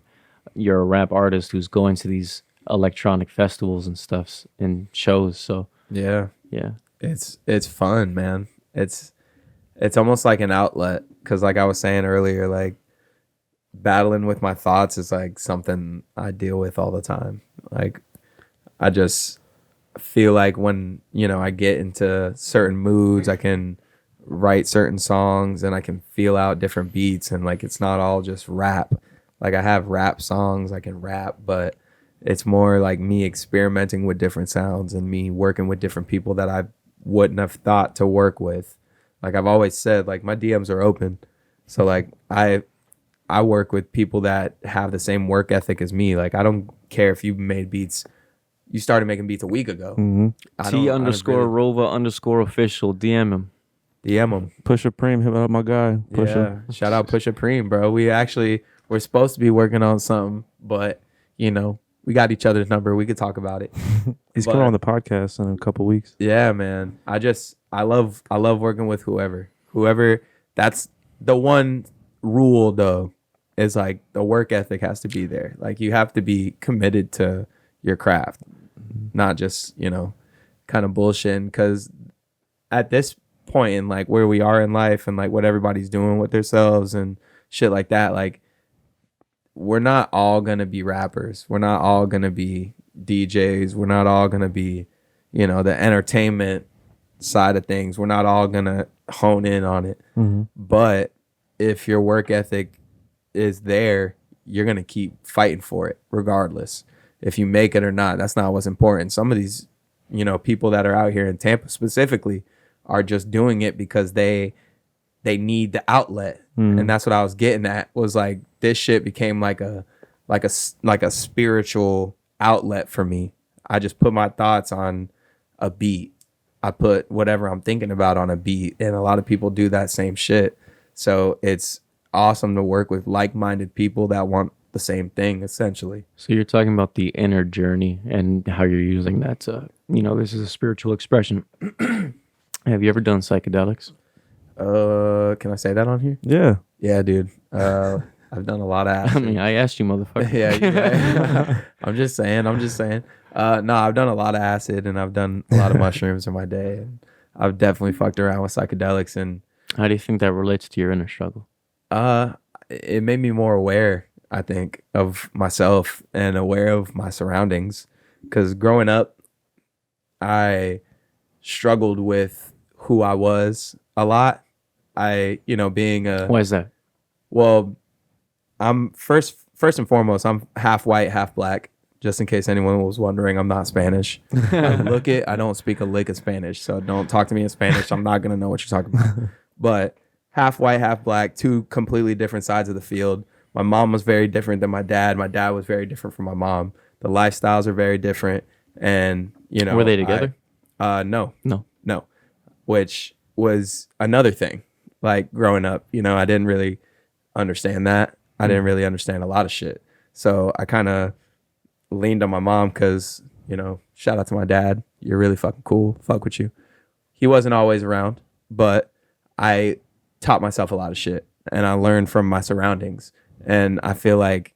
[SPEAKER 1] you're a rap artist who's going to these electronic festivals and stuff and shows. So
[SPEAKER 2] Yeah,
[SPEAKER 1] yeah,
[SPEAKER 2] it's fun, man. It's almost like an outlet because, like I was saying earlier, like battling with my thoughts is like something I deal with all the time. Like, I just feel like when I get into certain moods, I can write certain songs and I can feel out different beats, and like it's not all just rap. Like I have rap songs I can rap, but it's more like me experimenting with different sounds and me working with different people that I wouldn't have thought to work with. Like I've always said, like my DMs are open. So like I work with people that have the same work ethic as me. Like I don't care if you made beats, you started making beats a week ago. I don't
[SPEAKER 1] T_Rova _official. DM him.
[SPEAKER 2] DM them.
[SPEAKER 3] Pusha Preem, hit up my guy. Pusha.
[SPEAKER 2] Yeah. Shout out Pusha Preem, bro. We're supposed to be working on something, but we got each other's number. We could talk about it.
[SPEAKER 3] He's
[SPEAKER 2] But-
[SPEAKER 3] coming on the podcast in a couple weeks.
[SPEAKER 2] Yeah, man. I love working with whoever. That's the one rule though, is like the work ethic has to be there. Like you have to be committed to your craft, not just, kind of bullshitting. Cause at this point in like where we are in life and like what everybody's doing with themselves and shit like that, like we're not all gonna be rappers. We're not all gonna be DJs. We're not all gonna be, the entertainment side of things. We're not all gonna hone in on it. But if your work ethic is there, you're gonna keep fighting for it regardless. If you make it or not, that's not what's important. Some of these, people that are out here in Tampa specifically are just doing it because they need the outlet. And that's what I was getting at, was like this shit became like a spiritual outlet for me. I just put my thoughts on a beat. I put whatever I'm thinking about on a beat, and a lot of people do that same shit. So it's awesome to work with like-minded people that want the same thing, essentially.
[SPEAKER 1] So you're talking about the inner journey and how you're using that to, this is a spiritual expression. Have you ever done psychedelics?
[SPEAKER 2] Can I say that on here?
[SPEAKER 3] Yeah.
[SPEAKER 2] Yeah, dude. I've done a lot of acid.
[SPEAKER 1] I mean, I asked you, motherfucker.
[SPEAKER 2] Yeah, yeah. I'm just saying. No, I've done a lot of acid and I've done a lot of mushrooms in my day. And I've definitely fucked around with psychedelics, and
[SPEAKER 1] How do you think that relates to your inner struggle?
[SPEAKER 2] it made me more aware, I think, of myself and aware of my surroundings. Because growing up, I struggled with who I was a lot. Being a
[SPEAKER 1] Why is that?
[SPEAKER 2] well, I'm first and foremost, I'm half white, half black. Just in case anyone was wondering, I'm not Spanish. I don't speak a lick of Spanish, so don't talk to me in Spanish. I'm not gonna know what you're talking about. But half white, half black, two completely different sides of the field. My mom was very different than my dad. My dad was very different from my mom. The lifestyles are very different, and
[SPEAKER 1] Were they together?
[SPEAKER 2] No,
[SPEAKER 1] No.
[SPEAKER 2] which was another thing. Like growing up, I didn't really understand that. I didn't really understand a lot of shit. So I kind of leaned on my mom because, shout out to my dad. You're really fucking cool. Fuck with you. He wasn't always around, but I taught myself a lot of shit and I learned from my surroundings. And I feel like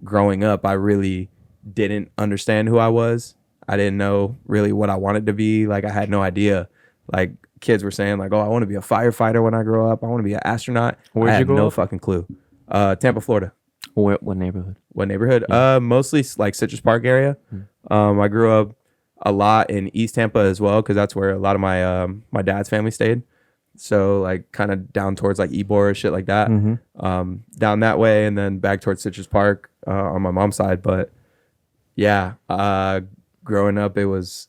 [SPEAKER 2] growing up, I really didn't understand who I was. I didn't know really what I wanted to be. Like I had no idea. Like kids were saying like, oh, I want to be a firefighter when I grow up. I want to be an astronaut.
[SPEAKER 1] Where'd
[SPEAKER 2] I
[SPEAKER 1] you
[SPEAKER 2] had
[SPEAKER 1] grow
[SPEAKER 2] no
[SPEAKER 1] up?
[SPEAKER 2] fucking clue. Tampa, Florida.
[SPEAKER 1] What neighborhood?
[SPEAKER 2] What neighborhood?
[SPEAKER 1] Yeah.
[SPEAKER 2] Mostly like Citrus Park area. I grew up a lot in East Tampa as well because that's where a lot of my dad's family stayed. So like kind of down towards like Ybor, shit like that. Down that way and then back towards Citrus Park on my mom's side. But yeah, growing up, it was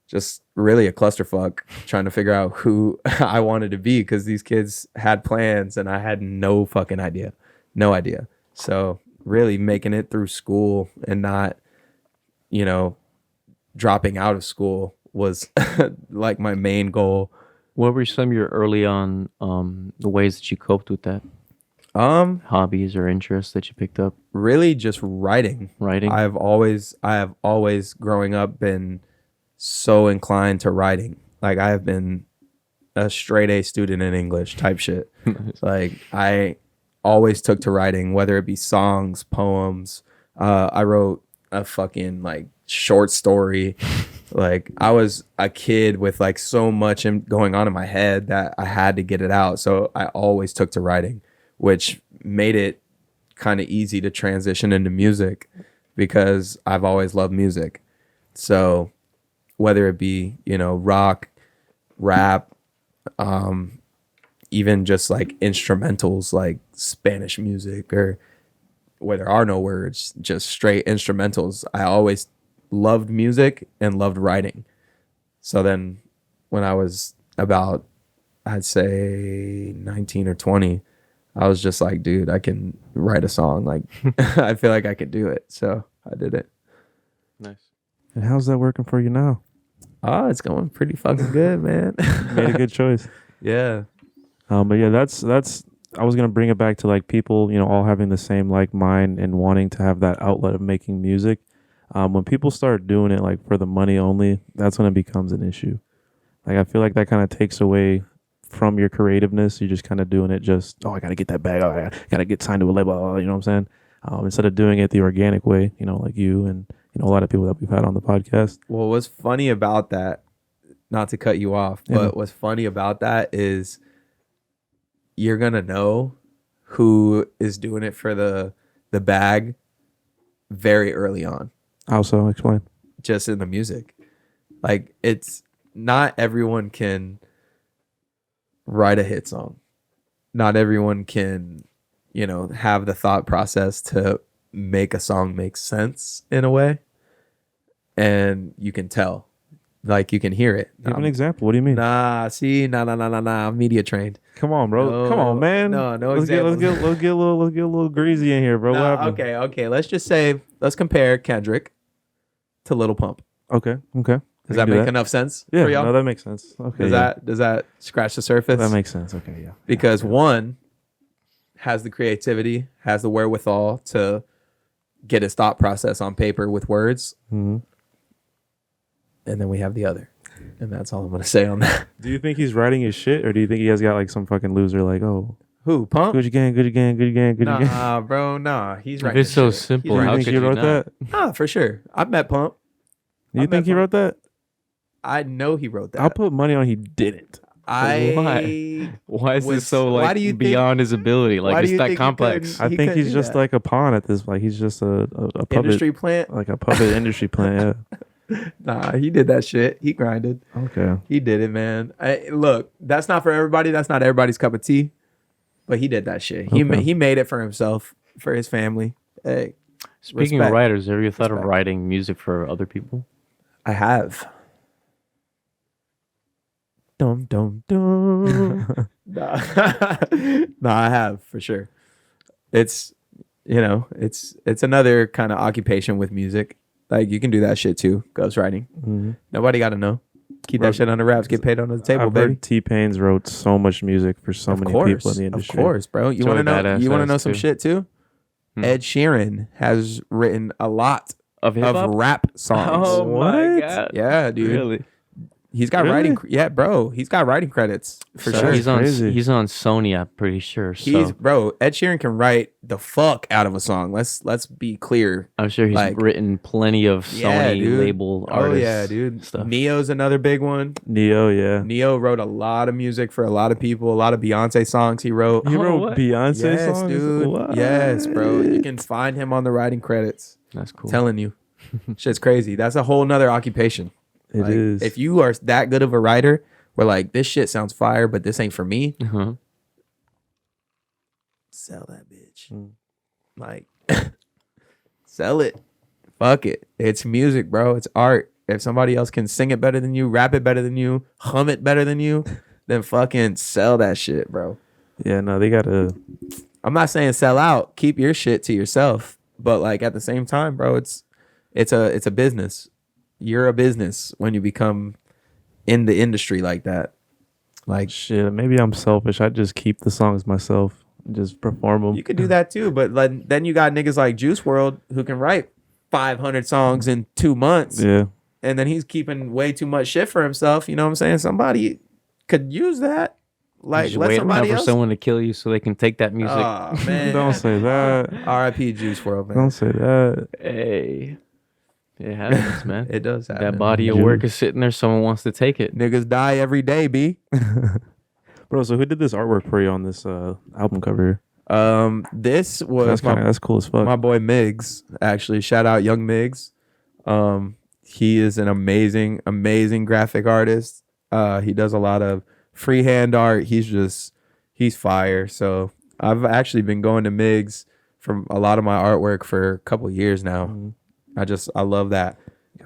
[SPEAKER 2] just really a clusterfuck trying to figure out who I wanted to be because these kids had plans and I had no fucking idea. No idea. So really making it through school and not, dropping out of school was like my main goal.
[SPEAKER 1] What were some of your early on the ways that you coped with that? Hobbies or interests that you picked up?
[SPEAKER 2] Really just writing.
[SPEAKER 1] Writing?
[SPEAKER 2] I have always growing up been so inclined to writing. Like I have been a straight A student in English type shit. Like I always took to writing, whether it be songs, poems. I wrote a fucking like short story. Like I was a kid with like so much going on in my head that I had to get it out. So I always took to writing, which made it kind of easy to transition into music because I've always loved music. So whether it be, rock, rap, even just like instrumentals like Spanish music or where there are no words, just straight instrumentals. I always loved music and loved writing. So then when I was about, I'd say 19 or 20, I was just like, dude, I can write a song. Like, I feel like I could do it. So I did it.
[SPEAKER 1] Nice.
[SPEAKER 3] And how's that working for you now?
[SPEAKER 2] Oh, it's going pretty fucking good, man.
[SPEAKER 3] Made a good choice.
[SPEAKER 2] Yeah.
[SPEAKER 3] But yeah, that's I was gonna bring it back to like people, all having the same like mind and wanting to have that outlet of making music. When people start doing it like for the money only, that's when it becomes an issue. Like I feel like that kind of takes away from your creativeness. You're just kind of doing it just, I gotta get that bag. I gotta get signed to a label. You know what I'm saying? Instead of doing it the organic way, like you and a lot of people that we've had on the podcast.
[SPEAKER 2] Well, what's funny about that, not to cut you off, but what's funny about that is you're going to know who is doing it for the bag very early on.
[SPEAKER 3] Also, explain.
[SPEAKER 2] Just in the music. Like, it's not everyone can write a hit song. Not everyone can, have the thought process to make a song make sense in a way. And you can tell. Like, you can hear it.
[SPEAKER 3] Give an example. What do you mean?
[SPEAKER 2] Nah. I'm media trained.
[SPEAKER 3] Come on, bro.
[SPEAKER 2] No,
[SPEAKER 3] Come on, man.
[SPEAKER 2] no
[SPEAKER 3] Let's get a little greasy in here, bro. What happened?
[SPEAKER 2] Okay. Let's compare Kendrick to Lil Pump.
[SPEAKER 3] Okay.
[SPEAKER 2] Does that make enough sense
[SPEAKER 3] Yeah,
[SPEAKER 2] for y'all?
[SPEAKER 3] no, that makes sense. Okay.
[SPEAKER 2] Does that scratch the surface?
[SPEAKER 3] That makes sense. Okay, yeah.
[SPEAKER 2] Because one has the creativity, has the wherewithal to get his thought process on paper with words.
[SPEAKER 3] Mm-hmm.
[SPEAKER 2] And then we have the other. And that's all I'm going to say on that.
[SPEAKER 3] Do you think he's writing his shit, or do you think he has got like some fucking loser like, oh,
[SPEAKER 2] Who? Pump?
[SPEAKER 3] Gucci gang?
[SPEAKER 2] Nah, bro. Nah. He's right.
[SPEAKER 1] If it's so simple,
[SPEAKER 3] Do you
[SPEAKER 1] how
[SPEAKER 3] think
[SPEAKER 1] could
[SPEAKER 3] he
[SPEAKER 1] you
[SPEAKER 3] wrote
[SPEAKER 1] not?
[SPEAKER 3] that?
[SPEAKER 2] Nah, for sure. I've met Pump.
[SPEAKER 3] You think he wrote that?
[SPEAKER 2] I know he wrote that.
[SPEAKER 3] I'll put money on he didn't.
[SPEAKER 1] Why? Why is this so
[SPEAKER 2] why
[SPEAKER 1] like
[SPEAKER 2] do you think-
[SPEAKER 1] beyond his ability?
[SPEAKER 2] why
[SPEAKER 1] Like
[SPEAKER 2] do
[SPEAKER 1] it's
[SPEAKER 2] you
[SPEAKER 1] that
[SPEAKER 2] think he
[SPEAKER 1] complex.
[SPEAKER 2] couldn't-
[SPEAKER 3] I think
[SPEAKER 2] couldn't
[SPEAKER 3] he's
[SPEAKER 2] do
[SPEAKER 3] just
[SPEAKER 2] that.
[SPEAKER 3] like a pawn at this. Like he's just a puppet,
[SPEAKER 2] Industry plant?
[SPEAKER 3] like a puppet industry plant.
[SPEAKER 2] Nah, he did that shit. He grinded.
[SPEAKER 3] Yeah. Okay.
[SPEAKER 2] He did it, man. Look, that's not for everybody. That's not everybody's cup of tea. But he did that shit. He
[SPEAKER 3] Okay.
[SPEAKER 2] he made it for himself, for his family. Hey,
[SPEAKER 1] Speaking
[SPEAKER 2] respect.
[SPEAKER 1] of writers, have you ever thought of
[SPEAKER 2] Respect.
[SPEAKER 1] writing music for other people?
[SPEAKER 2] I have. Dum dum dum. Nah. Nah, I have for sure. It's it's another kind of occupation with music. Like you can do that shit too, ghostwriting.
[SPEAKER 3] Mhm.
[SPEAKER 2] Nobody got to know. Keep
[SPEAKER 3] Bro,
[SPEAKER 2] that shit under wraps. Get paid under the table,
[SPEAKER 3] I've
[SPEAKER 2] baby.
[SPEAKER 3] heard T-Pain's wrote so much music for so many people in the industry.
[SPEAKER 2] Of course, bro. You want to know?
[SPEAKER 1] badass
[SPEAKER 2] You want to know
[SPEAKER 1] ass
[SPEAKER 2] some
[SPEAKER 1] too.
[SPEAKER 2] shit too? Ed Sheeran has written a lot
[SPEAKER 1] Of hip
[SPEAKER 2] of
[SPEAKER 1] hop.
[SPEAKER 2] rap songs.
[SPEAKER 1] Oh my
[SPEAKER 3] What?
[SPEAKER 1] god.
[SPEAKER 2] Yeah, dude.
[SPEAKER 1] Really?
[SPEAKER 2] He's got
[SPEAKER 3] Really?
[SPEAKER 2] writing. Yeah, bro. He's got writing credits for
[SPEAKER 1] So
[SPEAKER 2] sure.
[SPEAKER 1] he's on.
[SPEAKER 3] crazy.
[SPEAKER 1] He's on Sony. I'm pretty sure.
[SPEAKER 2] He's
[SPEAKER 1] So
[SPEAKER 2] bro. Ed Sheeran can write the fuck out of a song. Let's be clear.
[SPEAKER 1] I'm sure he's
[SPEAKER 2] like-
[SPEAKER 1] written plenty of
[SPEAKER 2] Yeah,
[SPEAKER 1] Sony
[SPEAKER 2] dude.
[SPEAKER 1] label
[SPEAKER 2] Oh
[SPEAKER 1] artists.
[SPEAKER 2] yeah, dude.
[SPEAKER 1] Stuff.
[SPEAKER 2] Neo's another big one.
[SPEAKER 3] Neo, yeah.
[SPEAKER 2] Neo wrote a lot of music for a lot of people. A lot of Beyonce songs he wrote.
[SPEAKER 3] He
[SPEAKER 1] Oh,
[SPEAKER 3] wrote
[SPEAKER 1] what?
[SPEAKER 3] Beyonce
[SPEAKER 2] Yes,
[SPEAKER 3] songs?
[SPEAKER 2] dude.
[SPEAKER 3] What?
[SPEAKER 2] Yes, bro. You can find him on the writing credits.
[SPEAKER 1] That's cool.
[SPEAKER 2] Telling you, shit's crazy. That's a whole nother occupation.
[SPEAKER 3] It
[SPEAKER 2] Like,
[SPEAKER 3] is.
[SPEAKER 2] If you are that good of a writer, where like this shit sounds fire, but this ain't for me.
[SPEAKER 1] Uh-huh.
[SPEAKER 2] Sell that bitch.
[SPEAKER 3] Mm.
[SPEAKER 2] Like, sell it. Fuck it. It's music, bro. It's art. If somebody else can sing it better than you, rap it better than you, hum it better than you, then fucking sell that shit, bro.
[SPEAKER 3] Yeah, no, they gotta.
[SPEAKER 2] I'm not saying sell out. Keep your shit to yourself. But like at the same time, bro, it's a business. You're a business when you become in the industry like that. Like
[SPEAKER 3] Shit, maybe I'm selfish. I just keep the songs myself, just perform them.
[SPEAKER 2] you could do that too, but like, then you got niggas like Juice World who can write 500 songs in 2 months,
[SPEAKER 3] Yeah,
[SPEAKER 2] and then he's keeping way too much shit for himself. You know what I'm saying? Somebody could use that. Like
[SPEAKER 1] Just
[SPEAKER 2] let
[SPEAKER 1] wait around
[SPEAKER 2] somebody
[SPEAKER 1] for
[SPEAKER 2] else.
[SPEAKER 1] someone to kill you so they can take that music.
[SPEAKER 2] Oh man,
[SPEAKER 3] don't say that.
[SPEAKER 2] R.I.P. Juice World, man.
[SPEAKER 3] Don't say that.
[SPEAKER 1] Hey, it happens, man.
[SPEAKER 2] It does happen.
[SPEAKER 1] That body of
[SPEAKER 3] Juice.
[SPEAKER 1] work is sitting there. Someone wants to take it.
[SPEAKER 2] Niggas die every day, b.
[SPEAKER 3] Bro, so who did this artwork for you on this album cover?
[SPEAKER 2] This was
[SPEAKER 3] That's cool as fuck.
[SPEAKER 2] my boy Miggs. Actually, shout out Young Miggs. He is an amazing graphic artist. He does a lot of freehand art. He's fire. So I've actually been going to Miggs for a lot of my artwork for a couple years now.
[SPEAKER 3] Mhm.
[SPEAKER 2] I love that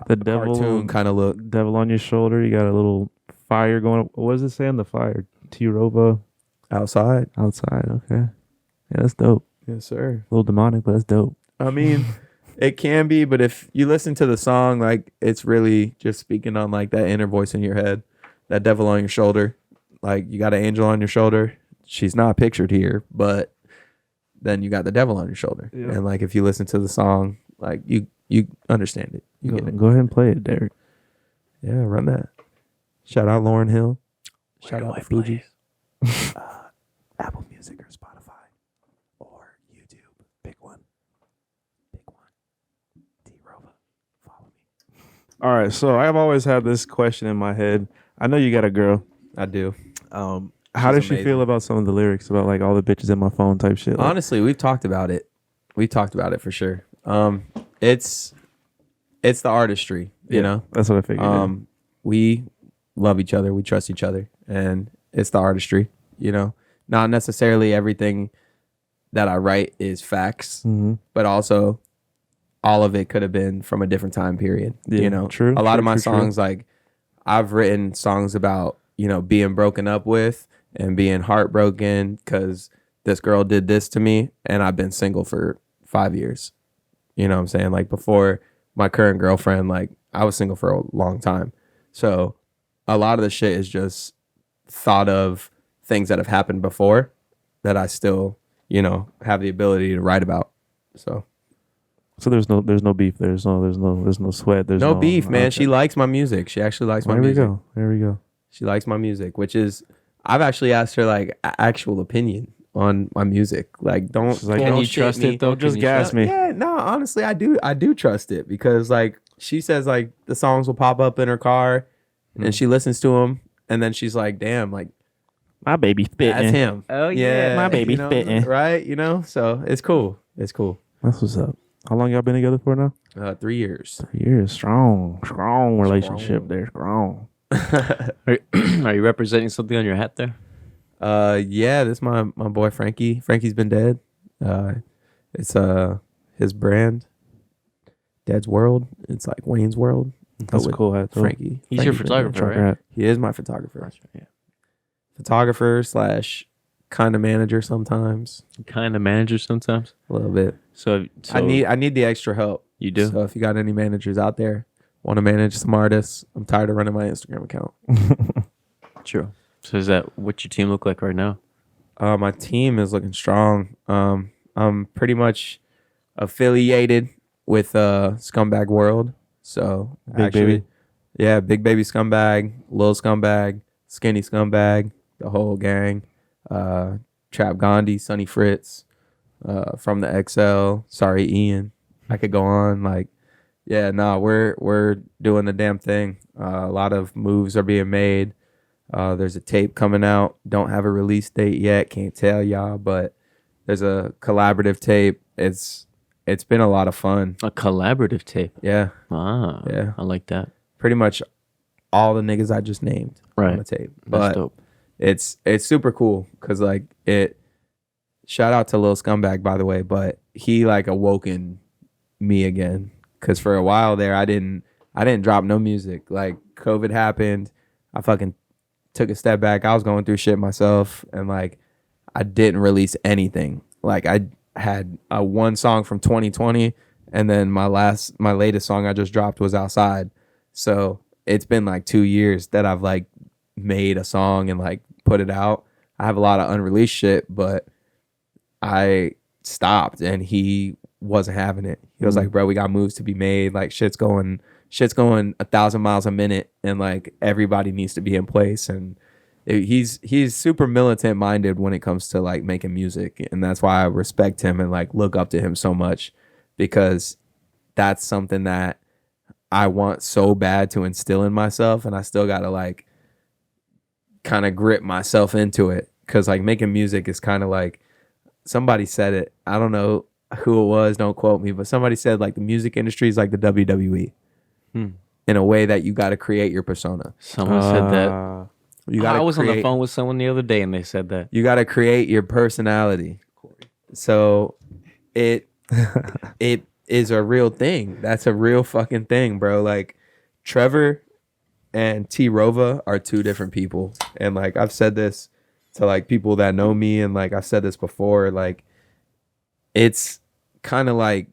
[SPEAKER 3] The devil,
[SPEAKER 2] cartoon kind of look.
[SPEAKER 3] devil on your shoulder. You got a little fire going up. What does it say on the fire? T-ROVA
[SPEAKER 2] Outside.
[SPEAKER 3] outside. Okay. Yeah, that's dope.
[SPEAKER 2] Yes, sir.
[SPEAKER 3] A little demonic, but that's dope.
[SPEAKER 2] I mean, it can be, but if you listen to the song, like it's really just speaking on like that inner voice in your head, that devil on your shoulder. Like you got an angel on your shoulder. She's not pictured here, but then you got the devil on your shoulder.
[SPEAKER 3] Yeah.
[SPEAKER 2] And like if you listen to the song, like you understand it. You get it.
[SPEAKER 3] Go ahead and play it, Derek.
[SPEAKER 2] Yeah, run that. Shout out Lauryn Hill.
[SPEAKER 1] Where
[SPEAKER 2] Shout
[SPEAKER 1] do
[SPEAKER 2] out
[SPEAKER 1] I
[SPEAKER 2] to
[SPEAKER 1] play
[SPEAKER 2] Fuji.
[SPEAKER 1] it?
[SPEAKER 2] Apple Music or Spotify or YouTube. Pick one. T-ROVA. Follow me.
[SPEAKER 3] All right, so I've always had this question in my head. I know you got a girl.
[SPEAKER 2] I do.
[SPEAKER 3] How
[SPEAKER 2] She's
[SPEAKER 3] does she
[SPEAKER 2] amazing.
[SPEAKER 3] feel about some of the lyrics about like all the bitches in my phone type shit? Like,
[SPEAKER 2] Honestly, we've talked about it. We talked about it for sure. It's the artistry, you know.
[SPEAKER 3] that's what I figured.
[SPEAKER 2] We love each other, we trust each other, and it's the artistry, you know. Not necessarily everything that I write is facts,
[SPEAKER 3] Mhm.
[SPEAKER 2] but also all of it could have been from a different time period.
[SPEAKER 3] Yeah,
[SPEAKER 2] You know,
[SPEAKER 3] true,
[SPEAKER 2] a lot
[SPEAKER 3] true,
[SPEAKER 2] of my
[SPEAKER 3] true, true.
[SPEAKER 2] songs, like I've written songs about, you know, being broken up with and being heartbroken because this girl did this to me, and I've been single for 5 years. You know what I'm saying? Like before my current girlfriend, like I was single for a long time. So a lot of the shit is just thought of things that have happened before that I still, you know, have the ability to write about. So
[SPEAKER 3] So there's no beef. There's no sweat. There's
[SPEAKER 2] no beef, man.
[SPEAKER 3] okay.
[SPEAKER 2] She likes my music. She actually likes my
[SPEAKER 3] There we
[SPEAKER 2] music.
[SPEAKER 3] go. There we go.
[SPEAKER 2] She likes my music, which is I've actually asked her like actual opinion on my music. Like don't
[SPEAKER 3] She's like,
[SPEAKER 1] Can
[SPEAKER 3] don't
[SPEAKER 1] you
[SPEAKER 2] shit
[SPEAKER 1] trust
[SPEAKER 2] me.
[SPEAKER 1] it though?
[SPEAKER 3] Don't just
[SPEAKER 1] Can you
[SPEAKER 3] gas
[SPEAKER 1] trust-
[SPEAKER 3] me.
[SPEAKER 2] Yeah, no, honestly, I do trust it because like she says like the songs will pop up in her car and she listens to them and then she's like, damn, like
[SPEAKER 3] My baby spitting.
[SPEAKER 2] that's him.
[SPEAKER 1] Oh, yeah.
[SPEAKER 3] My baby
[SPEAKER 2] you know,
[SPEAKER 3] spitting.
[SPEAKER 2] right? You know, so it's cool. It's cool.
[SPEAKER 3] That's what's up. How long y'all been together for now?
[SPEAKER 2] 3 years.
[SPEAKER 3] 3 years. Strong relationship
[SPEAKER 2] Strong.
[SPEAKER 3] there. Strong.
[SPEAKER 1] Are you representing something on your hat there?
[SPEAKER 2] Yeah, this is my boy Frankie. Frankie's been dead. It's his brand, Dad's World. It's like Wayne's World.
[SPEAKER 3] That's a
[SPEAKER 2] with
[SPEAKER 3] cool hat. though.
[SPEAKER 2] Frankie.
[SPEAKER 1] He's your
[SPEAKER 2] Frankie's been dead.
[SPEAKER 1] photographer,
[SPEAKER 3] Trucker
[SPEAKER 1] right?
[SPEAKER 3] hat.
[SPEAKER 2] He is my photographer.
[SPEAKER 1] Yeah.
[SPEAKER 2] Photographer / kind of manager sometimes.
[SPEAKER 1] Kind of manager sometimes.
[SPEAKER 2] A little bit.
[SPEAKER 1] So
[SPEAKER 2] I need the extra help.
[SPEAKER 1] You do?
[SPEAKER 2] So if you got any managers out there Want to manage some artists. I'm tired of running my Instagram account.
[SPEAKER 1] True. So is that what your team look like right now?
[SPEAKER 2] My team is looking strong. I'm pretty much affiliated with Scumbag World. So
[SPEAKER 3] Big Baby.
[SPEAKER 2] yeah, Big Baby Scumbag, Lil Scumbag, Skinny Scumbag, the whole gang. Trap Gandhi, Sonny Fritz, from the XL. Sorry, Ian. I could go on. Like, yeah, no, we're doing the damn thing. A lot of moves are being made. There's a tape coming out. Don't have a release date yet. Can't tell y'all, but there's a collaborative tape. It's been a lot of fun.
[SPEAKER 1] A collaborative tape.
[SPEAKER 2] Yeah,
[SPEAKER 1] Ah,
[SPEAKER 2] Yeah.
[SPEAKER 1] I like that.
[SPEAKER 2] pretty much all the niggas I just named on
[SPEAKER 1] Right.
[SPEAKER 2] the tape.
[SPEAKER 1] That's
[SPEAKER 2] But
[SPEAKER 1] dope.
[SPEAKER 2] it's super cool because like it. Shout out to Lil Scumbag, by the way, but he like awoken me again because for a while there I didn't drop no music. Like COVID happened, I fucking took a step back. I was going through shit myself, and like I didn't release anything. Like I had a one song from 2020, and then my latest song I just dropped was Outside. So it's been like 2 years that I've like made a song and like put it out. I have a lot of unreleased shit, but I stopped and he wasn't having it. He was like, bro, we got moves to be made. Like shit's going 1,000 miles a minute, and like everybody needs to be in place. And he's super militant minded when it comes to like making music, and that's why I respect him and like look up to him so much, because that's something that I want so bad to instill in myself, and I still gotta like kind of grip myself into it, because like making music is kind of like, somebody said it, I don't know who it was, don't quote me, but somebody said like the music industry is like the WWE in a way that you got to create your persona.
[SPEAKER 1] Someone said that.
[SPEAKER 2] You got
[SPEAKER 1] I was on the phone with someone the other day and they said that.
[SPEAKER 2] You got to create your personality. So it is a real thing. That's a real fucking thing, bro. Like Trevor and T-ROVA are two different people. And like I've said this to like people that know me, and like I've said this before, like it's kind of like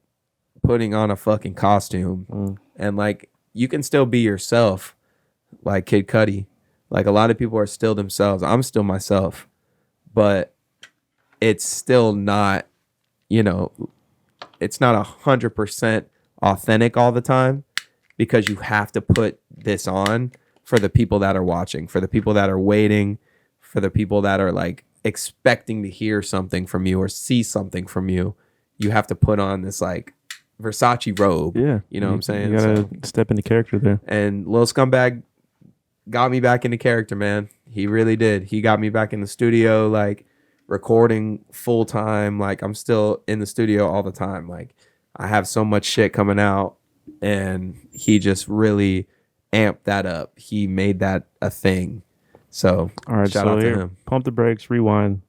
[SPEAKER 2] putting on a fucking costume. And like you can still be yourself, like Kid Cudi. Like a lot of people are still themselves. I'm still myself, but it's still not, it's not 100% authentic all the time, because you have to put this on for the people that are watching, for the people that are waiting, for the people that are like expecting to hear something from you or see something from you. You have to put on this like Versace robe.
[SPEAKER 3] Yeah.
[SPEAKER 2] You know what I'm saying?
[SPEAKER 3] You gotta step into character there.
[SPEAKER 2] And Lil Scumbag got me back into character, man. He really did. He got me back in the studio, like recording full time. Like I'm still in the studio all the time. Like I have so much shit coming out, and he just really amped that up. He made that a thing. So
[SPEAKER 3] All right,
[SPEAKER 2] shout
[SPEAKER 3] so
[SPEAKER 2] out to
[SPEAKER 3] here,
[SPEAKER 2] him.
[SPEAKER 3] pump the brakes, rewind.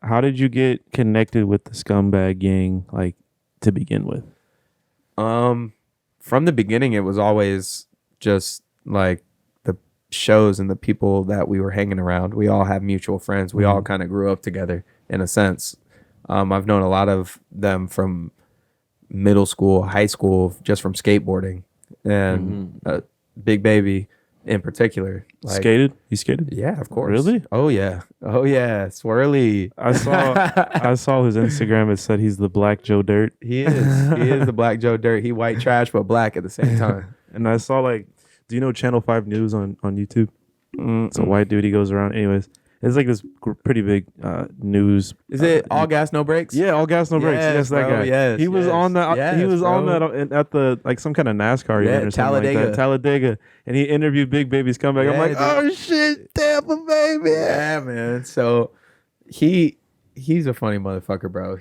[SPEAKER 3] How did you get connected with the Scumbag gang, like to begin with?
[SPEAKER 2] From the beginning, it was always just like the shows and the people that we were hanging around. We all have mutual friends. We all kind of grew up together in a sense. I've known a lot of them from middle school, high school, just from skateboarding, and Big Baby in particular. Like,
[SPEAKER 3] Skated? He skated?
[SPEAKER 2] yeah, of course.
[SPEAKER 3] Really?
[SPEAKER 2] Oh yeah, Swirly.
[SPEAKER 3] I saw his Instagram. It said he's the Black Joe Dirt.
[SPEAKER 2] He is the Black Joe Dirt. He white trash but black at the same time.
[SPEAKER 3] And I saw like, do you know Channel 5 News on YouTube? It's a white dude. He goes around. Anyways, it's like this pretty big news.
[SPEAKER 2] Is it All Gas No Brakes?
[SPEAKER 3] Yeah, All Gas No Brakes. Yes, that
[SPEAKER 2] bro,
[SPEAKER 3] guy.
[SPEAKER 2] yes,
[SPEAKER 3] he was
[SPEAKER 2] yes,
[SPEAKER 3] on that.
[SPEAKER 2] yes,
[SPEAKER 3] he was on
[SPEAKER 2] bro.
[SPEAKER 3] that at the like some kind of NASCAR event or something like that. Talladega, and he interviewed Big Baby's comeback. I'm
[SPEAKER 2] Yeah,
[SPEAKER 3] like,
[SPEAKER 2] dude.
[SPEAKER 3] oh shit, Tampa baby.
[SPEAKER 2] Yeah, man. So he's a funny motherfucker, bro.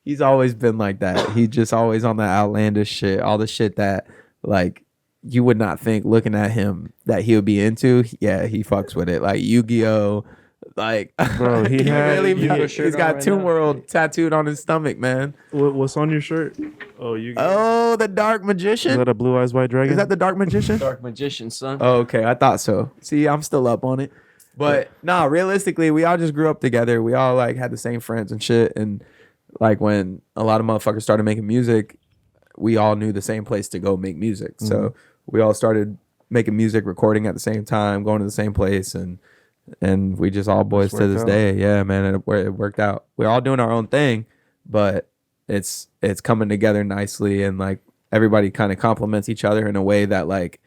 [SPEAKER 2] He's always been like that. He's just always on that outlandish shit, all the shit that like you would not think looking at him that he would be into. Yeah, he fucks with it. Like Yu-Gi-Oh. Like,
[SPEAKER 3] Bro, he had-
[SPEAKER 2] really,
[SPEAKER 3] you got a
[SPEAKER 2] he's
[SPEAKER 1] shirt
[SPEAKER 2] got
[SPEAKER 1] on right
[SPEAKER 2] Tomb
[SPEAKER 1] now.
[SPEAKER 2] World tattooed on his stomach, man.
[SPEAKER 3] What's on your shirt? Oh, you.
[SPEAKER 2] Oh, the Dark
[SPEAKER 3] Is
[SPEAKER 2] Magician.
[SPEAKER 3] that a Blue Eyes White Dragon?
[SPEAKER 2] Is that the Dark Magician?
[SPEAKER 1] Dark magician, son.
[SPEAKER 2] Oh, okay. I thought so. See, I'm still up on it. But nah, realistically, we all just grew up together. We all like had the same friends and shit. And like when a lot of motherfuckers started making music, we all knew the same place to go make music. So we all started making music, recording at the same time, going to the same place, and we just all boys to this day. Yeah, man, it worked out. We're all doing our own thing, but it's coming together nicely, and like everybody kind of complements each other in a way that like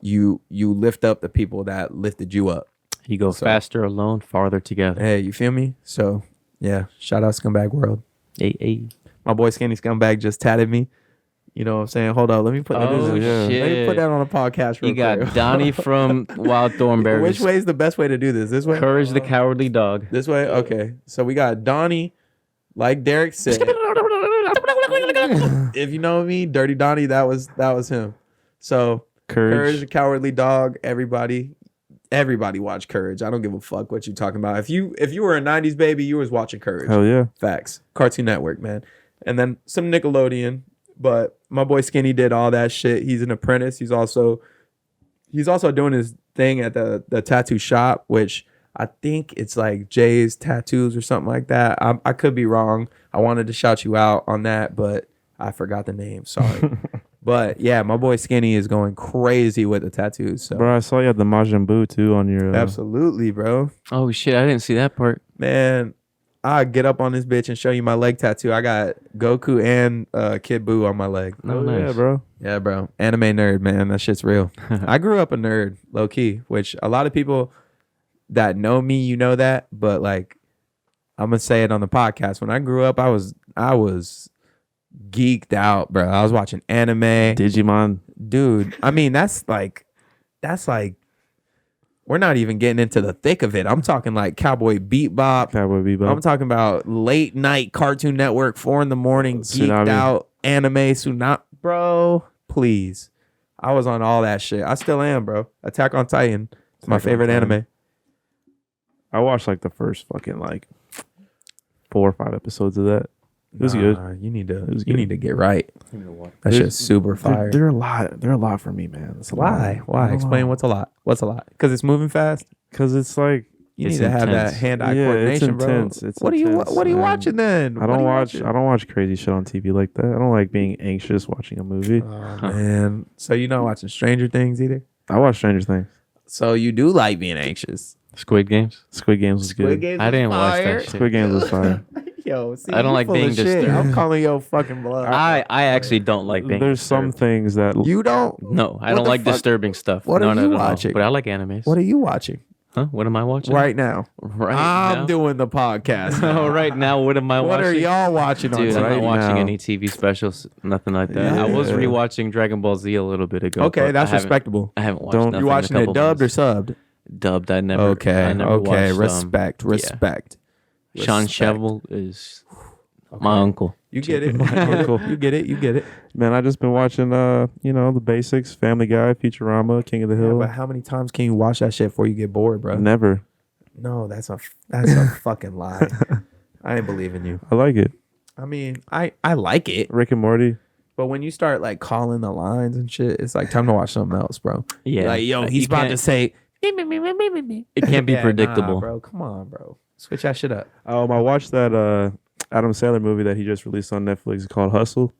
[SPEAKER 2] you lift up the people that lifted you up.
[SPEAKER 1] You go faster alone, farther together.
[SPEAKER 2] Hey, you feel me? So yeah, shout out Scumbag World.
[SPEAKER 1] Hey.
[SPEAKER 2] My boy Skinny Scumbag just tatted me. You know what I'm saying? Hold on, let me put that.
[SPEAKER 1] Shit.
[SPEAKER 2] Let me put that on a podcast. Real
[SPEAKER 1] You got
[SPEAKER 2] quick.
[SPEAKER 1] Donnie from Wild Thornberries.
[SPEAKER 2] Which way is the best way to do this? This way?
[SPEAKER 1] Courage the Cowardly Dog.
[SPEAKER 2] This way? Okay. So we got Donnie, like Derek said. If you know me, Dirty Donnie, that was him. So Courage the Cowardly Dog, everybody watch Courage. I don't give a fuck what you're talking about. If you were a 90s baby, you was watching Courage.
[SPEAKER 3] Hell yeah.
[SPEAKER 2] Facts. Cartoon Network, man. And then some Nickelodeon, but my boy Skinny did all that shit. He's an apprentice. He's also doing his thing at the tattoo shop, which I think it's like Jay's Tattoos or something like that. I could be wrong. I wanted to shout you out on that, but I forgot the name. Sorry. But yeah, my boy Skinny is going crazy with the tattoos. So.
[SPEAKER 3] Bro, I saw you had the Majin Buu too on your.
[SPEAKER 2] Absolutely, bro.
[SPEAKER 1] Oh shit, I didn't see that part.
[SPEAKER 2] Man, I get up on this bitch and show you my leg tattoo. I got Goku and Kid Buu on my leg.
[SPEAKER 1] Oh, nice.
[SPEAKER 3] Yeah, bro.
[SPEAKER 2] Yeah, bro. Anime nerd, man. That shit's real. I grew up a nerd, low key, which a lot of people that know me, you know that. But like, I'm gonna say it on the podcast. When I grew up, I was geeked out, bro. I was watching anime.
[SPEAKER 3] Digimon.
[SPEAKER 2] Dude, I mean, that's like we're not even getting into the thick of it. I'm talking like Cowboy Bebop. I'm talking about late night Cartoon Network, 4 a.m, geeked out anime. Tsunami, bro. Please, I was on all that shit. I still am, bro. Attack on Titan. It's my favorite anime.
[SPEAKER 3] I watched like the first fucking like 4 or 5 episodes of that. It was good.
[SPEAKER 2] You need to get right. That shit's super fire.
[SPEAKER 3] They're a lot. They're a lot for me, man. It's a
[SPEAKER 2] Why?
[SPEAKER 3] lot.
[SPEAKER 2] Why? Explain what's a lot. What's a lot? Because it's moving fast.
[SPEAKER 3] Because it's like
[SPEAKER 2] You
[SPEAKER 1] It's
[SPEAKER 2] need to have that
[SPEAKER 1] intense.
[SPEAKER 2] hand-eye
[SPEAKER 3] Yeah, it's
[SPEAKER 2] coordination, bro.
[SPEAKER 3] intense. It's
[SPEAKER 2] What
[SPEAKER 3] intense,
[SPEAKER 2] are you
[SPEAKER 3] man.
[SPEAKER 2] watching then?
[SPEAKER 3] I don't watch crazy shit on TV like that. I don't like being anxious watching a movie.
[SPEAKER 2] Oh man. So you're not watching Stranger Things either?
[SPEAKER 3] I watch Stranger Things.
[SPEAKER 2] So you do like being anxious.
[SPEAKER 1] Squid Games.
[SPEAKER 3] Squid Games was good.
[SPEAKER 2] Games
[SPEAKER 1] I
[SPEAKER 2] is
[SPEAKER 1] didn't watch
[SPEAKER 2] fire.
[SPEAKER 1] that shit.
[SPEAKER 3] Squid Games was fire.
[SPEAKER 2] Yo, see,
[SPEAKER 1] I don't
[SPEAKER 2] you
[SPEAKER 1] like
[SPEAKER 2] full of
[SPEAKER 1] being
[SPEAKER 2] shit.
[SPEAKER 1] disturbed.
[SPEAKER 2] I'm calling your fucking bluff.
[SPEAKER 1] I actually don't like being
[SPEAKER 3] There's some
[SPEAKER 1] disturbed.
[SPEAKER 3] things that
[SPEAKER 2] You don't?
[SPEAKER 1] No, I
[SPEAKER 2] What
[SPEAKER 1] don't
[SPEAKER 2] the
[SPEAKER 1] like
[SPEAKER 2] fuck?
[SPEAKER 1] disturbing stuff.
[SPEAKER 2] What
[SPEAKER 1] no,
[SPEAKER 2] are
[SPEAKER 1] no,
[SPEAKER 2] you
[SPEAKER 1] no,
[SPEAKER 2] watching?
[SPEAKER 1] No. But I like animes.
[SPEAKER 2] What are you watching
[SPEAKER 1] Huh? What am I watching?
[SPEAKER 2] right now?
[SPEAKER 1] Right
[SPEAKER 2] I'm
[SPEAKER 1] now.
[SPEAKER 2] doing the podcast.
[SPEAKER 1] Oh, right now, what am I
[SPEAKER 2] What
[SPEAKER 1] watching?
[SPEAKER 2] are y'all watching on
[SPEAKER 1] Dude, I'm
[SPEAKER 2] right
[SPEAKER 1] not watching
[SPEAKER 3] now?
[SPEAKER 1] any TV specials, nothing like that. I was
[SPEAKER 2] Yeah.
[SPEAKER 1] rewatching Dragon Ball Z a little bit ago.
[SPEAKER 2] Okay,
[SPEAKER 1] but
[SPEAKER 2] that's
[SPEAKER 1] I haven't-
[SPEAKER 2] respectable.
[SPEAKER 1] I haven't watched
[SPEAKER 3] Don't-
[SPEAKER 1] nothing
[SPEAKER 2] You watching
[SPEAKER 1] in a
[SPEAKER 2] it
[SPEAKER 1] couple
[SPEAKER 2] dubbed or
[SPEAKER 1] months.
[SPEAKER 2] subbed?
[SPEAKER 1] Dubbed. I never.
[SPEAKER 2] Okay,
[SPEAKER 1] I never
[SPEAKER 2] okay.
[SPEAKER 1] watched,
[SPEAKER 2] Respect,
[SPEAKER 1] yeah.
[SPEAKER 2] respect.
[SPEAKER 1] Sean
[SPEAKER 2] Respect.
[SPEAKER 1] Cheval is my uncle.
[SPEAKER 2] You get it. You get it. You get it. You get it.
[SPEAKER 3] Man, I just been watching the basics, Family Guy, Futurama, King of the
[SPEAKER 2] Yeah,
[SPEAKER 3] Hill.
[SPEAKER 2] but how many times can you watch that shit before you get bored, bro?
[SPEAKER 3] Never.
[SPEAKER 2] No, that's a fucking lie. I ain't believe in you.
[SPEAKER 3] I like it.
[SPEAKER 2] I mean, I like it,
[SPEAKER 3] Rick and Morty.
[SPEAKER 2] but when you start like calling the lines and shit, it's like time to watch something else, bro.
[SPEAKER 1] Yeah.
[SPEAKER 2] Like, yo,
[SPEAKER 1] You
[SPEAKER 2] he's about to
[SPEAKER 1] can't-
[SPEAKER 2] say.
[SPEAKER 1] It can't be
[SPEAKER 2] Yeah,
[SPEAKER 1] predictable.
[SPEAKER 2] nah, bro. Come on, bro. Switch that shit up.
[SPEAKER 3] I watched that Adam Sandler movie that he just released on Netflix called Hustle.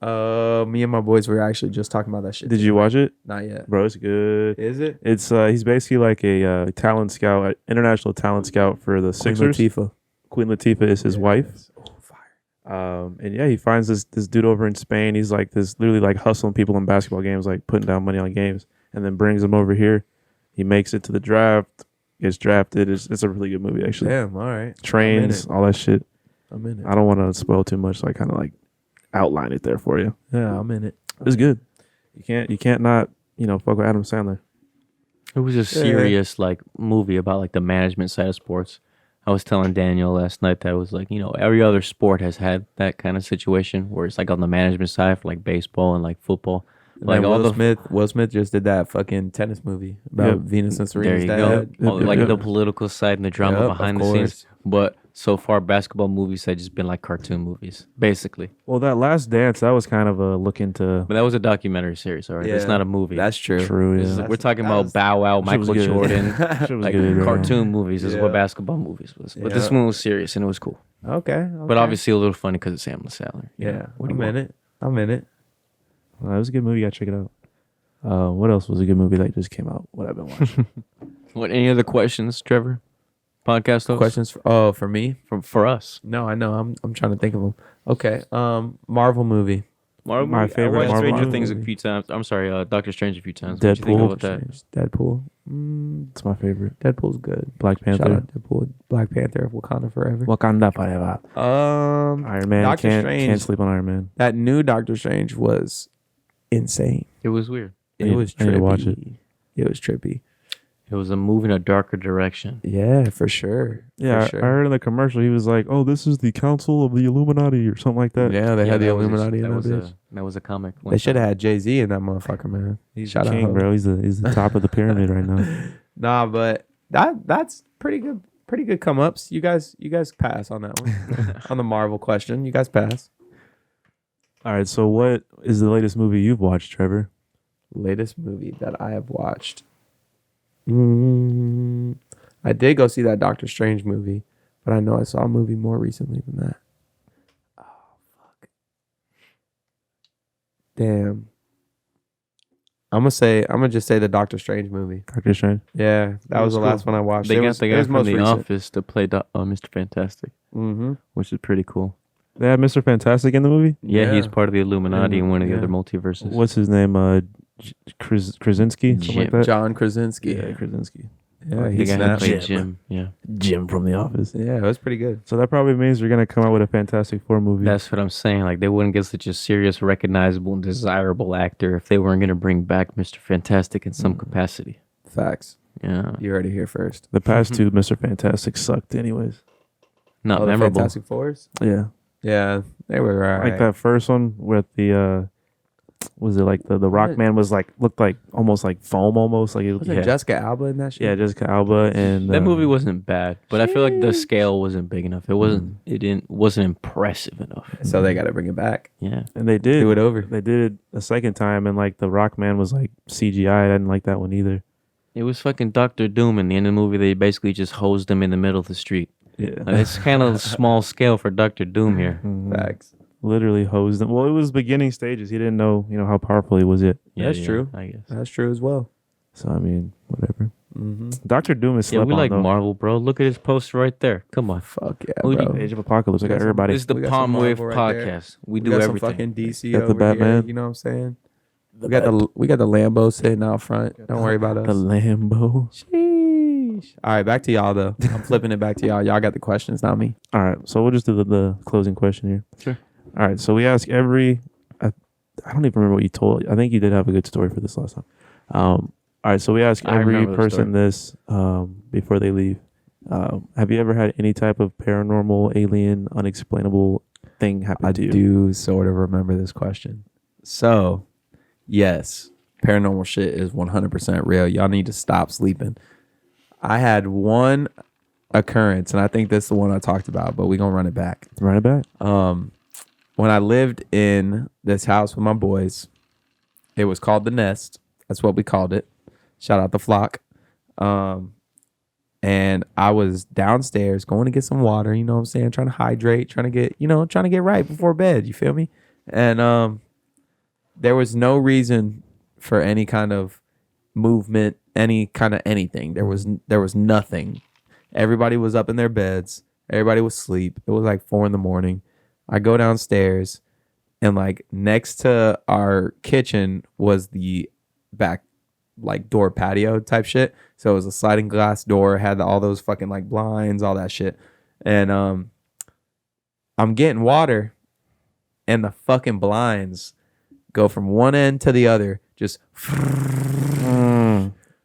[SPEAKER 2] Me and my boys were actually just talking about that shit.
[SPEAKER 3] Did you watch it?
[SPEAKER 2] Not yet.
[SPEAKER 3] Bro, it's good.
[SPEAKER 2] Is it?
[SPEAKER 3] It's he's basically like a talent scout, international talent scout for the Sixers.
[SPEAKER 2] Latifah.
[SPEAKER 3] Queen Latifah is his wife.
[SPEAKER 2] Oh, fire.
[SPEAKER 3] And yeah, he finds this dude over in Spain. He's like this, literally like hustling people in basketball games, like putting down money on games, and then brings him over here. He makes it to the draft, gets drafted. It's a really good movie, actually.
[SPEAKER 2] Damn. All right.
[SPEAKER 3] Trains, all that shit.
[SPEAKER 2] I'm in it.
[SPEAKER 3] I don't want to spoil too much, so I kind of like outline it there for you.
[SPEAKER 2] Yeah, I'm in it.
[SPEAKER 3] It's good. You can't not fuck with Adam Sandler.
[SPEAKER 1] It was a serious like movie about like the management side of sports. I was telling Daniel last night that it was like, every other sport has had that kind of situation where it's like on the management side for like baseball and like football. Like
[SPEAKER 2] Like
[SPEAKER 1] all
[SPEAKER 2] Will Smith just did that fucking tennis movie about
[SPEAKER 3] Yep.
[SPEAKER 2] Venus and
[SPEAKER 1] there
[SPEAKER 2] Serena's
[SPEAKER 1] you
[SPEAKER 2] dad.
[SPEAKER 1] go. Like
[SPEAKER 3] Yep.
[SPEAKER 1] the political side and the drama
[SPEAKER 2] Yep,
[SPEAKER 1] behind
[SPEAKER 2] of
[SPEAKER 1] the scenes.
[SPEAKER 2] course.
[SPEAKER 1] But so far, basketball movies have just been like cartoon movies, basically.
[SPEAKER 3] Well, that Last Dance, that was kind of a look into
[SPEAKER 1] But that was a documentary series, all right? It's
[SPEAKER 2] Yeah,
[SPEAKER 1] not a movie.
[SPEAKER 2] That's true.
[SPEAKER 3] true.
[SPEAKER 1] This is-
[SPEAKER 3] Yeah,
[SPEAKER 1] we're talking
[SPEAKER 2] that
[SPEAKER 1] about
[SPEAKER 2] was-
[SPEAKER 1] Bow Wow,
[SPEAKER 3] Shit was
[SPEAKER 1] Michael
[SPEAKER 3] good.
[SPEAKER 1] Jordan,
[SPEAKER 3] Shit was
[SPEAKER 1] like
[SPEAKER 3] good, bro.
[SPEAKER 1] cartoon movies. This is what
[SPEAKER 2] Yeah.
[SPEAKER 1] basketball movies was. But this
[SPEAKER 2] Yeah.
[SPEAKER 1] one was serious and it was cool.
[SPEAKER 2] Okay.
[SPEAKER 1] But obviously a little funny because it's Sam Sandler.
[SPEAKER 2] Yeah.
[SPEAKER 1] What do
[SPEAKER 2] I'm
[SPEAKER 1] you
[SPEAKER 2] in
[SPEAKER 1] want?
[SPEAKER 2] it. I'm in it.
[SPEAKER 3] It was a good movie. You gotta check it out. What else was a good movie that just came out? What I've been watching?
[SPEAKER 1] What? Any other questions, Trevor? Podcast host?
[SPEAKER 2] Questions for me?
[SPEAKER 1] for us?
[SPEAKER 2] No, I know. I'm trying to think of them. Okay. Marvel movie.
[SPEAKER 1] Marvel
[SPEAKER 3] My
[SPEAKER 1] movie?
[SPEAKER 3] favorite
[SPEAKER 1] I watched
[SPEAKER 3] Marvel
[SPEAKER 1] Stranger
[SPEAKER 3] movie.
[SPEAKER 1] Things a few times. I'm sorry, Doctor Strange a few times. What'd you
[SPEAKER 3] Deadpool.
[SPEAKER 1] think about that?
[SPEAKER 2] Deadpool.
[SPEAKER 3] It's my favorite.
[SPEAKER 2] Deadpool's good.
[SPEAKER 3] Black
[SPEAKER 2] Shout
[SPEAKER 3] Panther.
[SPEAKER 2] out Deadpool. Black Panther. Wakanda forever.
[SPEAKER 3] Wakanda forever. Iron Man.
[SPEAKER 2] Doctor
[SPEAKER 3] Can't
[SPEAKER 2] Strange.
[SPEAKER 3] sleep on Iron Man.
[SPEAKER 2] That new Doctor Strange was insane.
[SPEAKER 1] It was weird.
[SPEAKER 3] I need to watch it.
[SPEAKER 2] It was trippy.
[SPEAKER 1] It was a move in a darker direction.
[SPEAKER 2] Yeah, for sure.
[SPEAKER 3] Yeah,
[SPEAKER 2] For
[SPEAKER 3] I
[SPEAKER 2] sure.
[SPEAKER 3] heard in the commercial he was like, "Oh, this is the Council of the Illuminati" or something like that.
[SPEAKER 2] Yeah, they had the
[SPEAKER 1] that was
[SPEAKER 2] Illuminati in
[SPEAKER 1] that
[SPEAKER 2] that
[SPEAKER 1] was
[SPEAKER 2] bitch.
[SPEAKER 1] that was a comic.
[SPEAKER 2] They should have had Jay-Z in that motherfucker, man.
[SPEAKER 3] He's
[SPEAKER 2] Shout
[SPEAKER 3] the
[SPEAKER 2] out,
[SPEAKER 3] king,
[SPEAKER 2] Ho.
[SPEAKER 3] bro. He's the top of the pyramid right now.
[SPEAKER 2] Nah, but that's pretty good. Pretty good come ups. You guys pass on that one. On the Marvel question, you guys pass.
[SPEAKER 3] All right, so what is the latest movie you've watched, Trevor?
[SPEAKER 2] Latest movie that I have watched. I did go see that Doctor Strange movie, but I know I saw a movie more recently than that. Oh fuck! Damn. I'm gonna just say the Doctor Strange movie.
[SPEAKER 3] Doctor Strange.
[SPEAKER 2] Yeah, that was the
[SPEAKER 3] cool.
[SPEAKER 2] last one I watched.
[SPEAKER 1] They
[SPEAKER 2] It
[SPEAKER 1] got
[SPEAKER 2] was-
[SPEAKER 1] the
[SPEAKER 2] it
[SPEAKER 1] guy
[SPEAKER 2] was
[SPEAKER 1] from
[SPEAKER 2] most
[SPEAKER 1] The
[SPEAKER 2] recent.
[SPEAKER 1] Office to play Mr. Fantastic,
[SPEAKER 2] Mm-hmm.
[SPEAKER 1] which is pretty cool.
[SPEAKER 3] They had Mr. Fantastic in the movie.
[SPEAKER 1] Yeah, he's
[SPEAKER 2] Yeah.
[SPEAKER 1] part of the Illuminati and one of the
[SPEAKER 2] Yeah.
[SPEAKER 1] other multiverses.
[SPEAKER 3] What's his name? Krasinski. Something like
[SPEAKER 1] Jim.
[SPEAKER 3] that.
[SPEAKER 2] John Krasinski.
[SPEAKER 3] Yeah, Krasinski.
[SPEAKER 2] Yeah,
[SPEAKER 1] the
[SPEAKER 2] he
[SPEAKER 1] guy who
[SPEAKER 2] snapped.
[SPEAKER 1] played Jim. Yeah,
[SPEAKER 3] Jim from The Office.
[SPEAKER 2] Yeah, it was pretty good.
[SPEAKER 3] So that probably means they're gonna come out with a Fantastic Four movie.
[SPEAKER 1] that's what I'm saying. Like they wouldn't get such a serious, recognizable, and desirable actor if they weren't going to bring back Mr. Fantastic in some capacity.
[SPEAKER 2] Facts.
[SPEAKER 1] Yeah,
[SPEAKER 2] You heard it here first.
[SPEAKER 3] the past two Mr. Fantastic sucked, anyways.
[SPEAKER 1] not
[SPEAKER 2] Oh, the
[SPEAKER 1] memorable.
[SPEAKER 2] Fantastic Fours?
[SPEAKER 3] Yeah,
[SPEAKER 2] Yeah, they were all right.
[SPEAKER 3] like that first one with the was it like the Rock Man was like looked like almost like foam almost like it
[SPEAKER 2] Wasn't
[SPEAKER 3] yeah.
[SPEAKER 2] Jessica Alba in that shit?
[SPEAKER 3] Yeah, Jessica Alba and
[SPEAKER 1] That movie wasn't bad, but I feel like the scale wasn't big enough. It wasn't. It wasn't impressive enough.
[SPEAKER 2] So they got to bring it back.
[SPEAKER 1] Yeah,
[SPEAKER 3] and they did
[SPEAKER 2] Do it over.
[SPEAKER 3] They did it a second time, and like the Rock Man was like CGI. I didn't like that one either.
[SPEAKER 1] it was fucking Doctor Doom. In the end of the movie, they basically just hosed him in the middle of the street.
[SPEAKER 3] Yeah,
[SPEAKER 1] Like, it's kind of small scale for Doctor Doom here.
[SPEAKER 2] Facts.
[SPEAKER 3] Literally hosed him. Well, it was beginning stages. He didn't know, how powerful he was yet.
[SPEAKER 1] Yeah,
[SPEAKER 2] That's true.
[SPEAKER 1] I guess.
[SPEAKER 2] That's true as well.
[SPEAKER 3] So I mean, whatever.
[SPEAKER 2] Mm-hmm.
[SPEAKER 3] Doctor Doom is
[SPEAKER 1] Yeah,
[SPEAKER 3] slept
[SPEAKER 1] we
[SPEAKER 3] on
[SPEAKER 1] like
[SPEAKER 3] though.
[SPEAKER 1] Marvel, bro. Look at his poster right there. Come on.
[SPEAKER 2] Fuck yeah,
[SPEAKER 1] Who do you-
[SPEAKER 2] bro.
[SPEAKER 3] Age of Apocalypse. I
[SPEAKER 2] We got
[SPEAKER 3] got
[SPEAKER 2] some-
[SPEAKER 3] everybody.
[SPEAKER 1] This is the
[SPEAKER 2] We got some
[SPEAKER 1] PalmWave
[SPEAKER 2] Marvel right there.
[SPEAKER 1] podcast. We
[SPEAKER 2] We
[SPEAKER 1] do
[SPEAKER 2] got
[SPEAKER 1] everything.
[SPEAKER 2] some fucking DC
[SPEAKER 3] Got the
[SPEAKER 2] over
[SPEAKER 3] Batman.
[SPEAKER 2] here. You know what I'm saying? We got the Lambo sitting out front. Don't worry about us.
[SPEAKER 3] The Lambo.
[SPEAKER 2] Sheesh. All right, back to y'all though. I'm flipping it back to y'all. Y'all got the questions, not me.
[SPEAKER 3] All right, so we'll just do the closing question here.
[SPEAKER 1] Sure.
[SPEAKER 3] All right, so we ask every. I don't even remember what you told. I think you did have a good story for this last time. All right, so we ask
[SPEAKER 1] I
[SPEAKER 3] every
[SPEAKER 1] remember the
[SPEAKER 3] person this before they leave. Have you ever had any type of paranormal, alien, unexplainable thing happen
[SPEAKER 2] I
[SPEAKER 3] to you?
[SPEAKER 2] do sort of remember this question. So, yes, paranormal shit is 100% real. Y'all need to stop sleeping. I had one occurrence, and I think this is the one I talked about, but we're going to run it back.
[SPEAKER 3] Run it back.
[SPEAKER 2] When I lived in this house with my boys, it was called The Nest. That's what we called it. Shout out the flock. And I was downstairs going to get some water, you know what I'm saying? Trying to hydrate, trying to get right before bed. You feel me? And there was no reason for any kind of movement, any kind of anything. There was nothing. Everybody was up in their beds. Everybody was asleep. It was like 4 a.m. I go downstairs, and like next to our kitchen was the back like door patio type shit. So it was a sliding glass door, had all those fucking like blinds, all that shit. And I'm getting water, and the fucking blinds go from one end to the other, just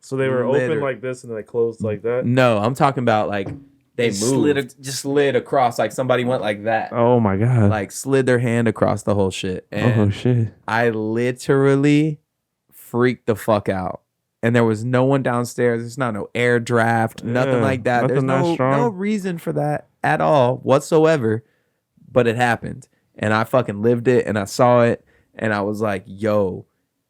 [SPEAKER 3] So they were
[SPEAKER 2] Literally.
[SPEAKER 3] open like this and they closed like that.
[SPEAKER 2] no, I'm talking about like they moved,
[SPEAKER 1] Slid
[SPEAKER 2] slid across, like somebody went like that.
[SPEAKER 3] Oh my god!
[SPEAKER 2] Like slid their hand across the whole shit. And
[SPEAKER 3] Oh shit!
[SPEAKER 2] I literally freaked the fuck out. And there was no one downstairs. There's not no air draft, nothing
[SPEAKER 3] Yeah,
[SPEAKER 2] like that. There's
[SPEAKER 3] nothing that strong.
[SPEAKER 2] no reason for that at all whatsoever. But it happened. And I fucking lived it and I saw it. And I was like, yo,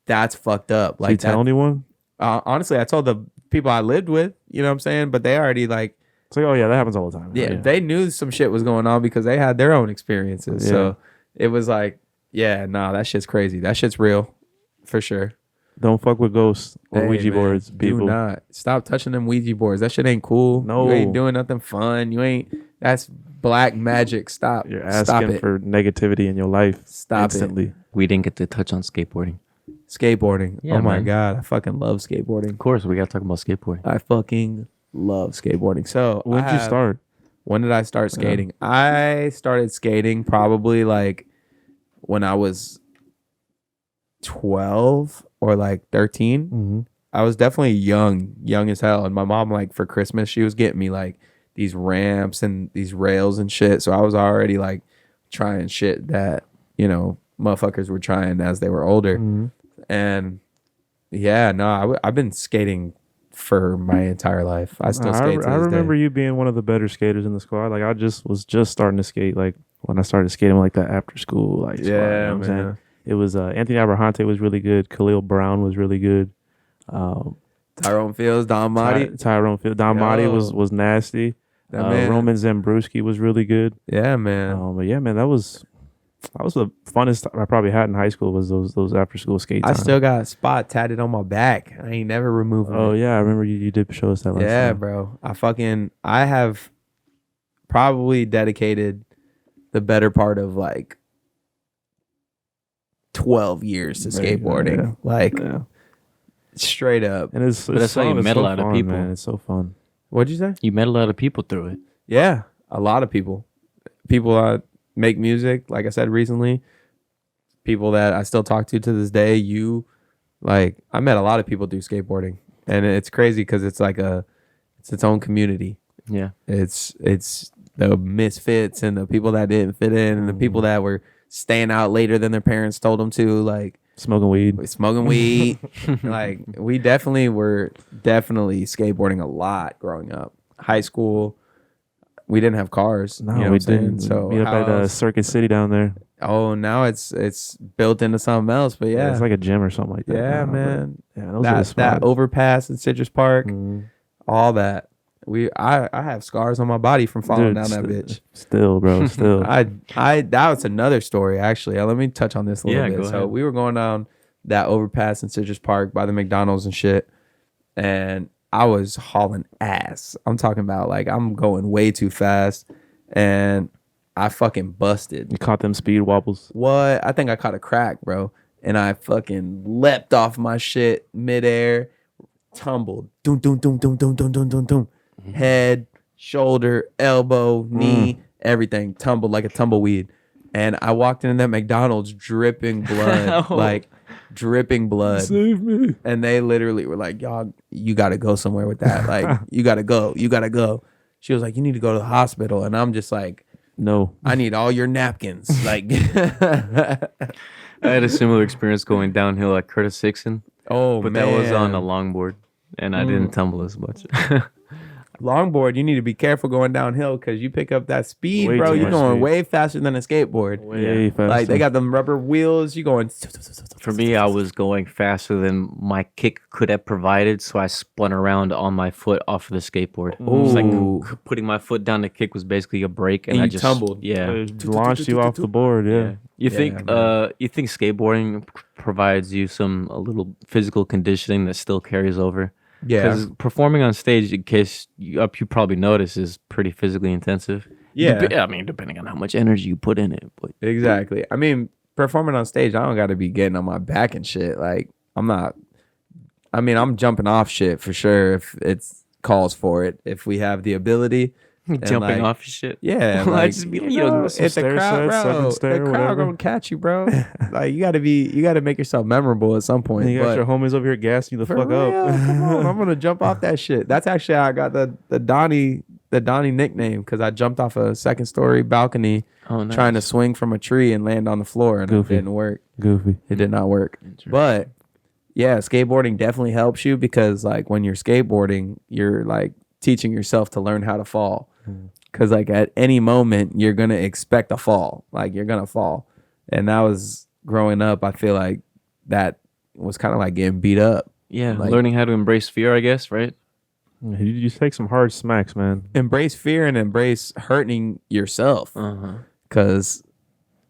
[SPEAKER 2] that's fucked up.
[SPEAKER 3] Did you tell
[SPEAKER 2] that,
[SPEAKER 3] anyone?
[SPEAKER 2] honestly, I told the people I lived with, you know what I'm saying? But they already like,
[SPEAKER 3] It's like, oh yeah, that happens all the time.
[SPEAKER 2] yeah, they knew some shit was going on because they had their own experiences.
[SPEAKER 3] Yeah.
[SPEAKER 2] So it was like, yeah, nah, that shit's crazy. That shit's real for sure.
[SPEAKER 3] Don't fuck with ghosts or
[SPEAKER 2] Hey,
[SPEAKER 3] Ouija
[SPEAKER 2] man,
[SPEAKER 3] boards,
[SPEAKER 2] do
[SPEAKER 3] people.
[SPEAKER 2] not stop touching them Ouija boards. That shit ain't cool.
[SPEAKER 3] No.
[SPEAKER 2] You ain't doing nothing fun. You ain't. That's black magic. Stop.
[SPEAKER 3] You're
[SPEAKER 2] Stop
[SPEAKER 3] asking
[SPEAKER 2] it.
[SPEAKER 3] for negativity in your life.
[SPEAKER 2] Stop
[SPEAKER 3] instantly.
[SPEAKER 1] We didn't get to touch on skateboarding.
[SPEAKER 2] Skateboarding.
[SPEAKER 1] Yeah,
[SPEAKER 2] oh my
[SPEAKER 1] man.
[SPEAKER 2] god, I fucking love skateboarding.
[SPEAKER 1] Of course, we got to talk about skateboarding.
[SPEAKER 2] I fucking love skateboarding. So
[SPEAKER 3] When did you start?
[SPEAKER 2] When did I start skating? I started skating probably like when I was 12 or like 13.
[SPEAKER 3] Mm-hmm.
[SPEAKER 2] I was definitely young as hell. And my mom, like, for Christmas, she was getting me like these ramps and these rails and shit. So I was already like trying shit that, you know, motherfuckers were trying as they were older.
[SPEAKER 3] Mm-hmm.
[SPEAKER 2] And yeah, no, I've been skating for my entire life. I still skate.
[SPEAKER 3] I remember you being one of the better skaters in the squad. Like I was just starting to skate. Like when I started skating like that after school. Like squad, you know what I'm saying? It was Anthony Abrahante was really good. Khalil Brown was really good.
[SPEAKER 2] Tyrone Fields, Don Marty.
[SPEAKER 3] Tyrone Field. Don Marty was nasty.
[SPEAKER 2] That man.
[SPEAKER 3] Roman Zambruski was really good.
[SPEAKER 2] Yeah, man.
[SPEAKER 3] But yeah, man, that was the funnest I probably had in high school was those after school skate
[SPEAKER 2] I
[SPEAKER 3] time.
[SPEAKER 2] still got a spot tatted on my back. I ain't never removed it.
[SPEAKER 3] Oh yeah, I remember you did show us that last
[SPEAKER 2] Yeah,
[SPEAKER 3] time.
[SPEAKER 2] bro. I have probably dedicated the better part of like 12 years to skateboarding.
[SPEAKER 3] Yeah.
[SPEAKER 2] Like
[SPEAKER 3] Yeah.
[SPEAKER 2] straight up.
[SPEAKER 3] And it's
[SPEAKER 1] that's how you
[SPEAKER 3] fun. It's
[SPEAKER 1] met
[SPEAKER 3] so
[SPEAKER 1] a lot of
[SPEAKER 3] fun,
[SPEAKER 1] people.
[SPEAKER 3] Man. It's so fun.
[SPEAKER 2] What'd you say?
[SPEAKER 1] You met a lot of people through it.
[SPEAKER 2] Yeah, a lot of people. People that make music, like I said recently. People that I still talk to this day. I met a lot of people through skateboarding, and it's crazy because it's like it's its own community.
[SPEAKER 1] Yeah.
[SPEAKER 2] It's the misfits and the people that didn't fit in, and the people that were staying out later than their parents told them to, like
[SPEAKER 3] Smoking weed.
[SPEAKER 2] smoking weed. Like we were definitely skateboarding a lot growing up. High school, we didn't have cars.
[SPEAKER 3] No,
[SPEAKER 2] you know
[SPEAKER 3] we
[SPEAKER 2] what I'm saying?
[SPEAKER 3] didn't.
[SPEAKER 2] So
[SPEAKER 3] meet up
[SPEAKER 2] how
[SPEAKER 3] at
[SPEAKER 2] else-
[SPEAKER 3] Circuit City down there.
[SPEAKER 2] Oh, now it's built into something else. But yeah,
[SPEAKER 3] It's like a gym or something like that.
[SPEAKER 2] yeah,
[SPEAKER 3] now, but-
[SPEAKER 2] man.
[SPEAKER 3] Yeah, those are the
[SPEAKER 2] That
[SPEAKER 3] spots.
[SPEAKER 2] overpass in Citrus Park,
[SPEAKER 3] Mhm.
[SPEAKER 2] all that. I have scars on my body from falling
[SPEAKER 3] Dude,
[SPEAKER 2] down that bitch.
[SPEAKER 3] Still, bro. Still.
[SPEAKER 2] I that was another story actually. Let me touch on this a little
[SPEAKER 1] Yeah,
[SPEAKER 2] bit.
[SPEAKER 1] go
[SPEAKER 2] So
[SPEAKER 1] ahead.
[SPEAKER 2] we were going down that overpass in Citrus Park by the McDonald's and shit, and I was hauling ass. I'm talking about like I'm going way too fast, and I fucking busted.
[SPEAKER 3] You caught them speed wobbles.
[SPEAKER 2] What? I think I caught a crack, bro. And I fucking leapt off my shit midair, tumbled. Doom, doom, doom, doom, doom, doom, doom, doom, doom. Head, shoulder, elbow, knee, everything tumbled like a tumbleweed. And I walked into that McDonald's dripping blood,
[SPEAKER 1] Oh.
[SPEAKER 2] like dripping blood.
[SPEAKER 3] Save me.
[SPEAKER 2] And they literally were like, y'all, you got to go somewhere with that. Like, you got to go. You got to go. She was like, you need to go to the hospital. And I'm just like,
[SPEAKER 3] No.
[SPEAKER 2] I need all your napkins. Like,
[SPEAKER 1] I had a similar experience going downhill at Curtis Hickson,
[SPEAKER 2] oh,
[SPEAKER 1] but
[SPEAKER 2] man.
[SPEAKER 1] that was on a longboard, and I didn't tumble as much.
[SPEAKER 2] Longboard, you need to be careful going downhill because you pick up that speed,
[SPEAKER 3] Way
[SPEAKER 2] bro.
[SPEAKER 3] too
[SPEAKER 2] You're
[SPEAKER 3] much
[SPEAKER 2] going
[SPEAKER 3] speed.
[SPEAKER 2] way faster than a skateboard.
[SPEAKER 3] Way faster.
[SPEAKER 2] Like, they got them rubber wheels. You going.
[SPEAKER 1] For me, I was going faster than my kick could have provided, so I spun around on my foot off of the skateboard. It was
[SPEAKER 2] Ooh.
[SPEAKER 1] like putting my foot down the kick was basically a brake, and
[SPEAKER 2] And
[SPEAKER 1] I
[SPEAKER 2] you
[SPEAKER 1] just
[SPEAKER 2] tumbled.
[SPEAKER 1] Yeah.
[SPEAKER 3] It launched you off the board. Yeah.
[SPEAKER 1] You
[SPEAKER 2] Yeah,
[SPEAKER 1] think
[SPEAKER 2] man.
[SPEAKER 1] you think skateboarding provides you a little physical conditioning that still carries over?
[SPEAKER 2] Yeah.
[SPEAKER 1] Because performing on stage, in case you probably notice, is pretty physically intensive.
[SPEAKER 2] Yeah.
[SPEAKER 1] I mean, depending on how much energy you put in it. But
[SPEAKER 2] Exactly. I mean, performing on stage, I don't got to be getting on my back and shit. Like, I'm jumping off shit for sure if it calls for it. If we have the ability. And,
[SPEAKER 1] jumping
[SPEAKER 2] like,
[SPEAKER 1] off shit.
[SPEAKER 2] Yeah,
[SPEAKER 1] Like,
[SPEAKER 2] like
[SPEAKER 1] just be,
[SPEAKER 2] you
[SPEAKER 1] you know,
[SPEAKER 2] know,
[SPEAKER 3] some
[SPEAKER 2] if the
[SPEAKER 3] stair
[SPEAKER 2] crowd,
[SPEAKER 3] sets,
[SPEAKER 2] bro,
[SPEAKER 3] second stair,
[SPEAKER 2] the crowd
[SPEAKER 3] whatever.
[SPEAKER 2] gonna catch you, bro. Like you gotta make yourself memorable at some point.
[SPEAKER 3] And you got
[SPEAKER 2] but
[SPEAKER 3] your homies over here gassing you the
[SPEAKER 2] for
[SPEAKER 3] fuck
[SPEAKER 2] real,
[SPEAKER 3] up.
[SPEAKER 2] come on, I'm gonna jump off that shit. That's actually how I got the Donnie nickname because I jumped off a second story balcony
[SPEAKER 1] Oh, nice.
[SPEAKER 2] trying to swing from a tree and land on the floor, and
[SPEAKER 3] Goofy.
[SPEAKER 2] it didn't work.
[SPEAKER 3] Goofy.
[SPEAKER 2] It did not work. But yeah, skateboarding definitely helps you because like when you're skateboarding, you're like teaching yourself to learn how to fall. Because like at any moment you're gonna expect a fall, like you're gonna fall. And that was growing up. I feel like that was kind of like getting beat up.
[SPEAKER 1] Yeah,
[SPEAKER 2] like-
[SPEAKER 1] learning how to embrace fear, I guess, right?
[SPEAKER 3] You take some hard smacks, man.
[SPEAKER 2] Embrace fear and embrace hurting yourself.
[SPEAKER 1] Uh-huh.
[SPEAKER 2] Cause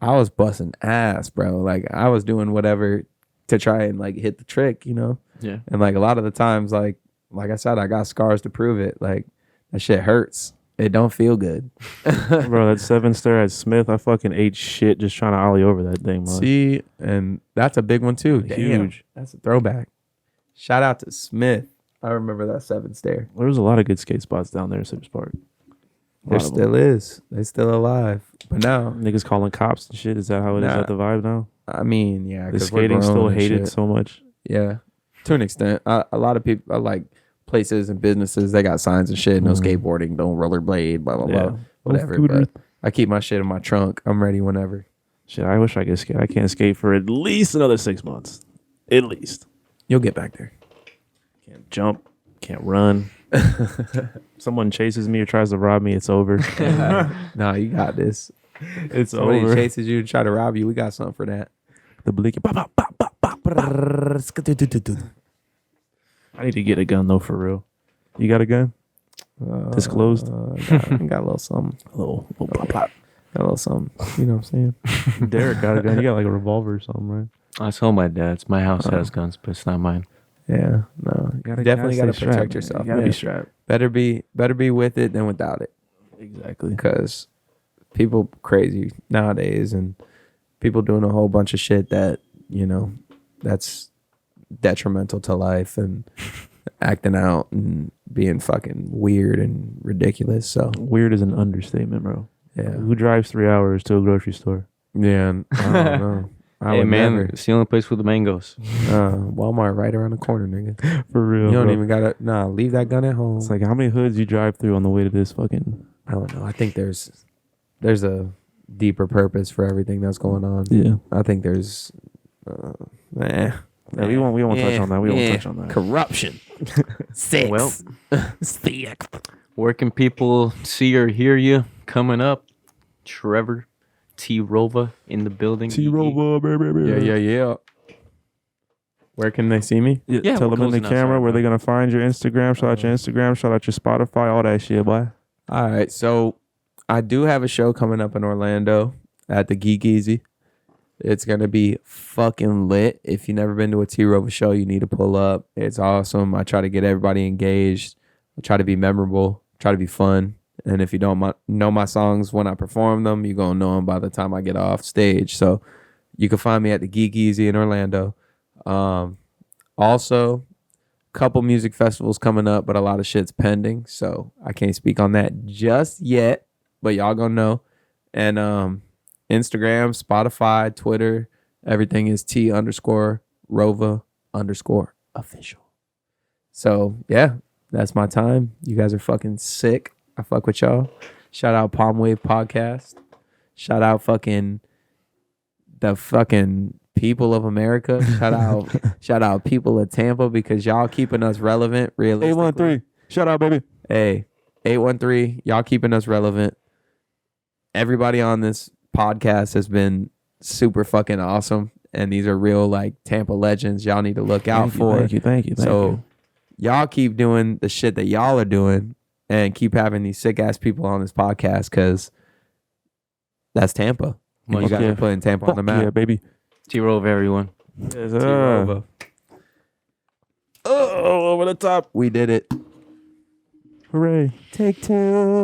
[SPEAKER 2] I was busting ass, bro. Like I was doing whatever to try and like hit the trick, you know.
[SPEAKER 1] Yeah.
[SPEAKER 2] And like a lot of the times, like I said, I got scars to prove it. Like that shit hurts. It don't feel good.
[SPEAKER 3] Bro, that 7 stair at Smith, I fucking ate shit just trying to ollie over that thing, bro.
[SPEAKER 2] See, and that's a big one too.
[SPEAKER 3] Huge.
[SPEAKER 2] Damn, that's a throwback. Shout out to Smith. I remember that 7 stair.
[SPEAKER 3] There was a lot of good skate spots down there in Sims Park.
[SPEAKER 2] There still is. They still alive. But now
[SPEAKER 3] Niggas calling cops and shit. Is that how it is
[SPEAKER 2] Nah.
[SPEAKER 3] at the vibe now?
[SPEAKER 2] I mean, yeah,
[SPEAKER 3] The
[SPEAKER 2] 'cause we're
[SPEAKER 3] skating
[SPEAKER 2] grown
[SPEAKER 3] still
[SPEAKER 2] and
[SPEAKER 3] hated
[SPEAKER 2] shit.
[SPEAKER 3] so much.
[SPEAKER 2] Yeah, to an extent. A lot of people, like places and businesses, they got signs and shit. No skateboarding, don't rollerblade, blah blah blah, whatever.
[SPEAKER 3] scooters.
[SPEAKER 2] But I keep my shit in my trunk. I'm ready whenever.
[SPEAKER 3] Shit, I wish I could skate. I can't skate for at least another 6 months. At least.
[SPEAKER 2] You'll get back there.
[SPEAKER 3] Can't jump. Can't run. Someone chases me or tries to rob me, it's over.
[SPEAKER 2] Nah, you got this.
[SPEAKER 3] It's
[SPEAKER 2] Somebody
[SPEAKER 3] over.
[SPEAKER 2] chases you to try to rob you. We got something for that.
[SPEAKER 3] The blicky. Pop, pop, pop, pop, pop, pop. I need to get a gun though, for real. You got a gun? Disclosed?
[SPEAKER 2] Got a little something.
[SPEAKER 3] A little pop, pop.
[SPEAKER 2] Got a little something. You know what I'm saying?
[SPEAKER 3] Derek got a gun. You got like a revolver or something, right?
[SPEAKER 1] I told my dad's. My house has guns, but it's not mine.
[SPEAKER 2] Yeah, no. You definitely got to
[SPEAKER 3] stay
[SPEAKER 2] protect
[SPEAKER 3] strapped,
[SPEAKER 2] yourself.
[SPEAKER 3] man. You gotta
[SPEAKER 2] man.
[SPEAKER 3] be strapped.
[SPEAKER 2] Better be with it than without it.
[SPEAKER 3] Exactly.
[SPEAKER 2] Because people crazy nowadays, and people doing a whole bunch of shit that, you know, that's detrimental to life, and acting out and being fucking weird and ridiculous. So
[SPEAKER 3] Weird is an understatement, bro.
[SPEAKER 2] yeah,
[SPEAKER 3] Who drives 3 hours to a grocery store?
[SPEAKER 2] yeah. I don't know. I
[SPEAKER 1] Hey
[SPEAKER 2] would
[SPEAKER 1] man,
[SPEAKER 2] never.
[SPEAKER 1] it's the only place with the mangoes.
[SPEAKER 2] Walmart right around the corner, nigga.
[SPEAKER 3] For real.
[SPEAKER 2] You don't
[SPEAKER 3] bro.
[SPEAKER 2] even gotta. Nah, leave that gun at home.
[SPEAKER 3] It's like how many hoods you drive through on the way to this fucking.
[SPEAKER 2] I don't know. I think there's a deeper purpose for everything that's going on.
[SPEAKER 3] Yeah.
[SPEAKER 2] I think there's.
[SPEAKER 3] Yeah, we won't touch on that. We won't touch on that.
[SPEAKER 2] Corruption. Sex.
[SPEAKER 1] Well,
[SPEAKER 2] Sex.
[SPEAKER 1] where can people see or hear you coming up? Trevor T-ROVA in the building.
[SPEAKER 3] T-ROVA, baby.
[SPEAKER 2] Yeah. Where can they see me?
[SPEAKER 3] Yeah,
[SPEAKER 1] Yeah,
[SPEAKER 3] tell
[SPEAKER 1] we're
[SPEAKER 3] them in the
[SPEAKER 1] closing out,
[SPEAKER 3] camera
[SPEAKER 1] sorry,
[SPEAKER 3] where
[SPEAKER 1] bro.
[SPEAKER 3] they're gonna find your Instagram. Shout out your Instagram. Shout out your Spotify. All that shit, boy.
[SPEAKER 2] All right. So I do have a show coming up in Orlando at the Geek Easy. It's going to be fucking lit. If you've never been to a T-ROVA show, you need to pull up. It's awesome. I try to get everybody engaged. I try to be memorable, try to be fun. And if you don't know my songs when I perform them, you're going to know them by the time I get off stage. So you can find me at the Geek Easy in Orlando. Also, couple music festivals coming up, but a lot of shit's pending. So I can't speak on that just yet, but y'all going to know. And Instagram, Spotify, Twitter, everything is T_ROVA_official. So yeah, that's my time. You guys are fucking sick. I fuck with y'all. Shout out PalmWavePodcast. Shout out fucking the fucking people of America. Shout out people of Tampa, because y'all keeping us relevant. Realistically.
[SPEAKER 3] 813. Shout out, baby.
[SPEAKER 2] Hey, 813. Y'all keeping us relevant. Everybody on this podcast has been super fucking awesome, and these are real like Tampa legends. Y'all need to look out for.
[SPEAKER 3] Thank you.
[SPEAKER 2] So y'all keep doing the shit that y'all are doing, and keep having these sick ass people on this podcast, because that's Tampa. And you guys are putting Tampa on the map.
[SPEAKER 3] Yeah, baby.
[SPEAKER 1] T-ROVA, everyone.
[SPEAKER 3] Yes,
[SPEAKER 2] T-ROVA.
[SPEAKER 3] Oh, over the top.
[SPEAKER 2] We did it.
[SPEAKER 3] Hooray.
[SPEAKER 2] Take two.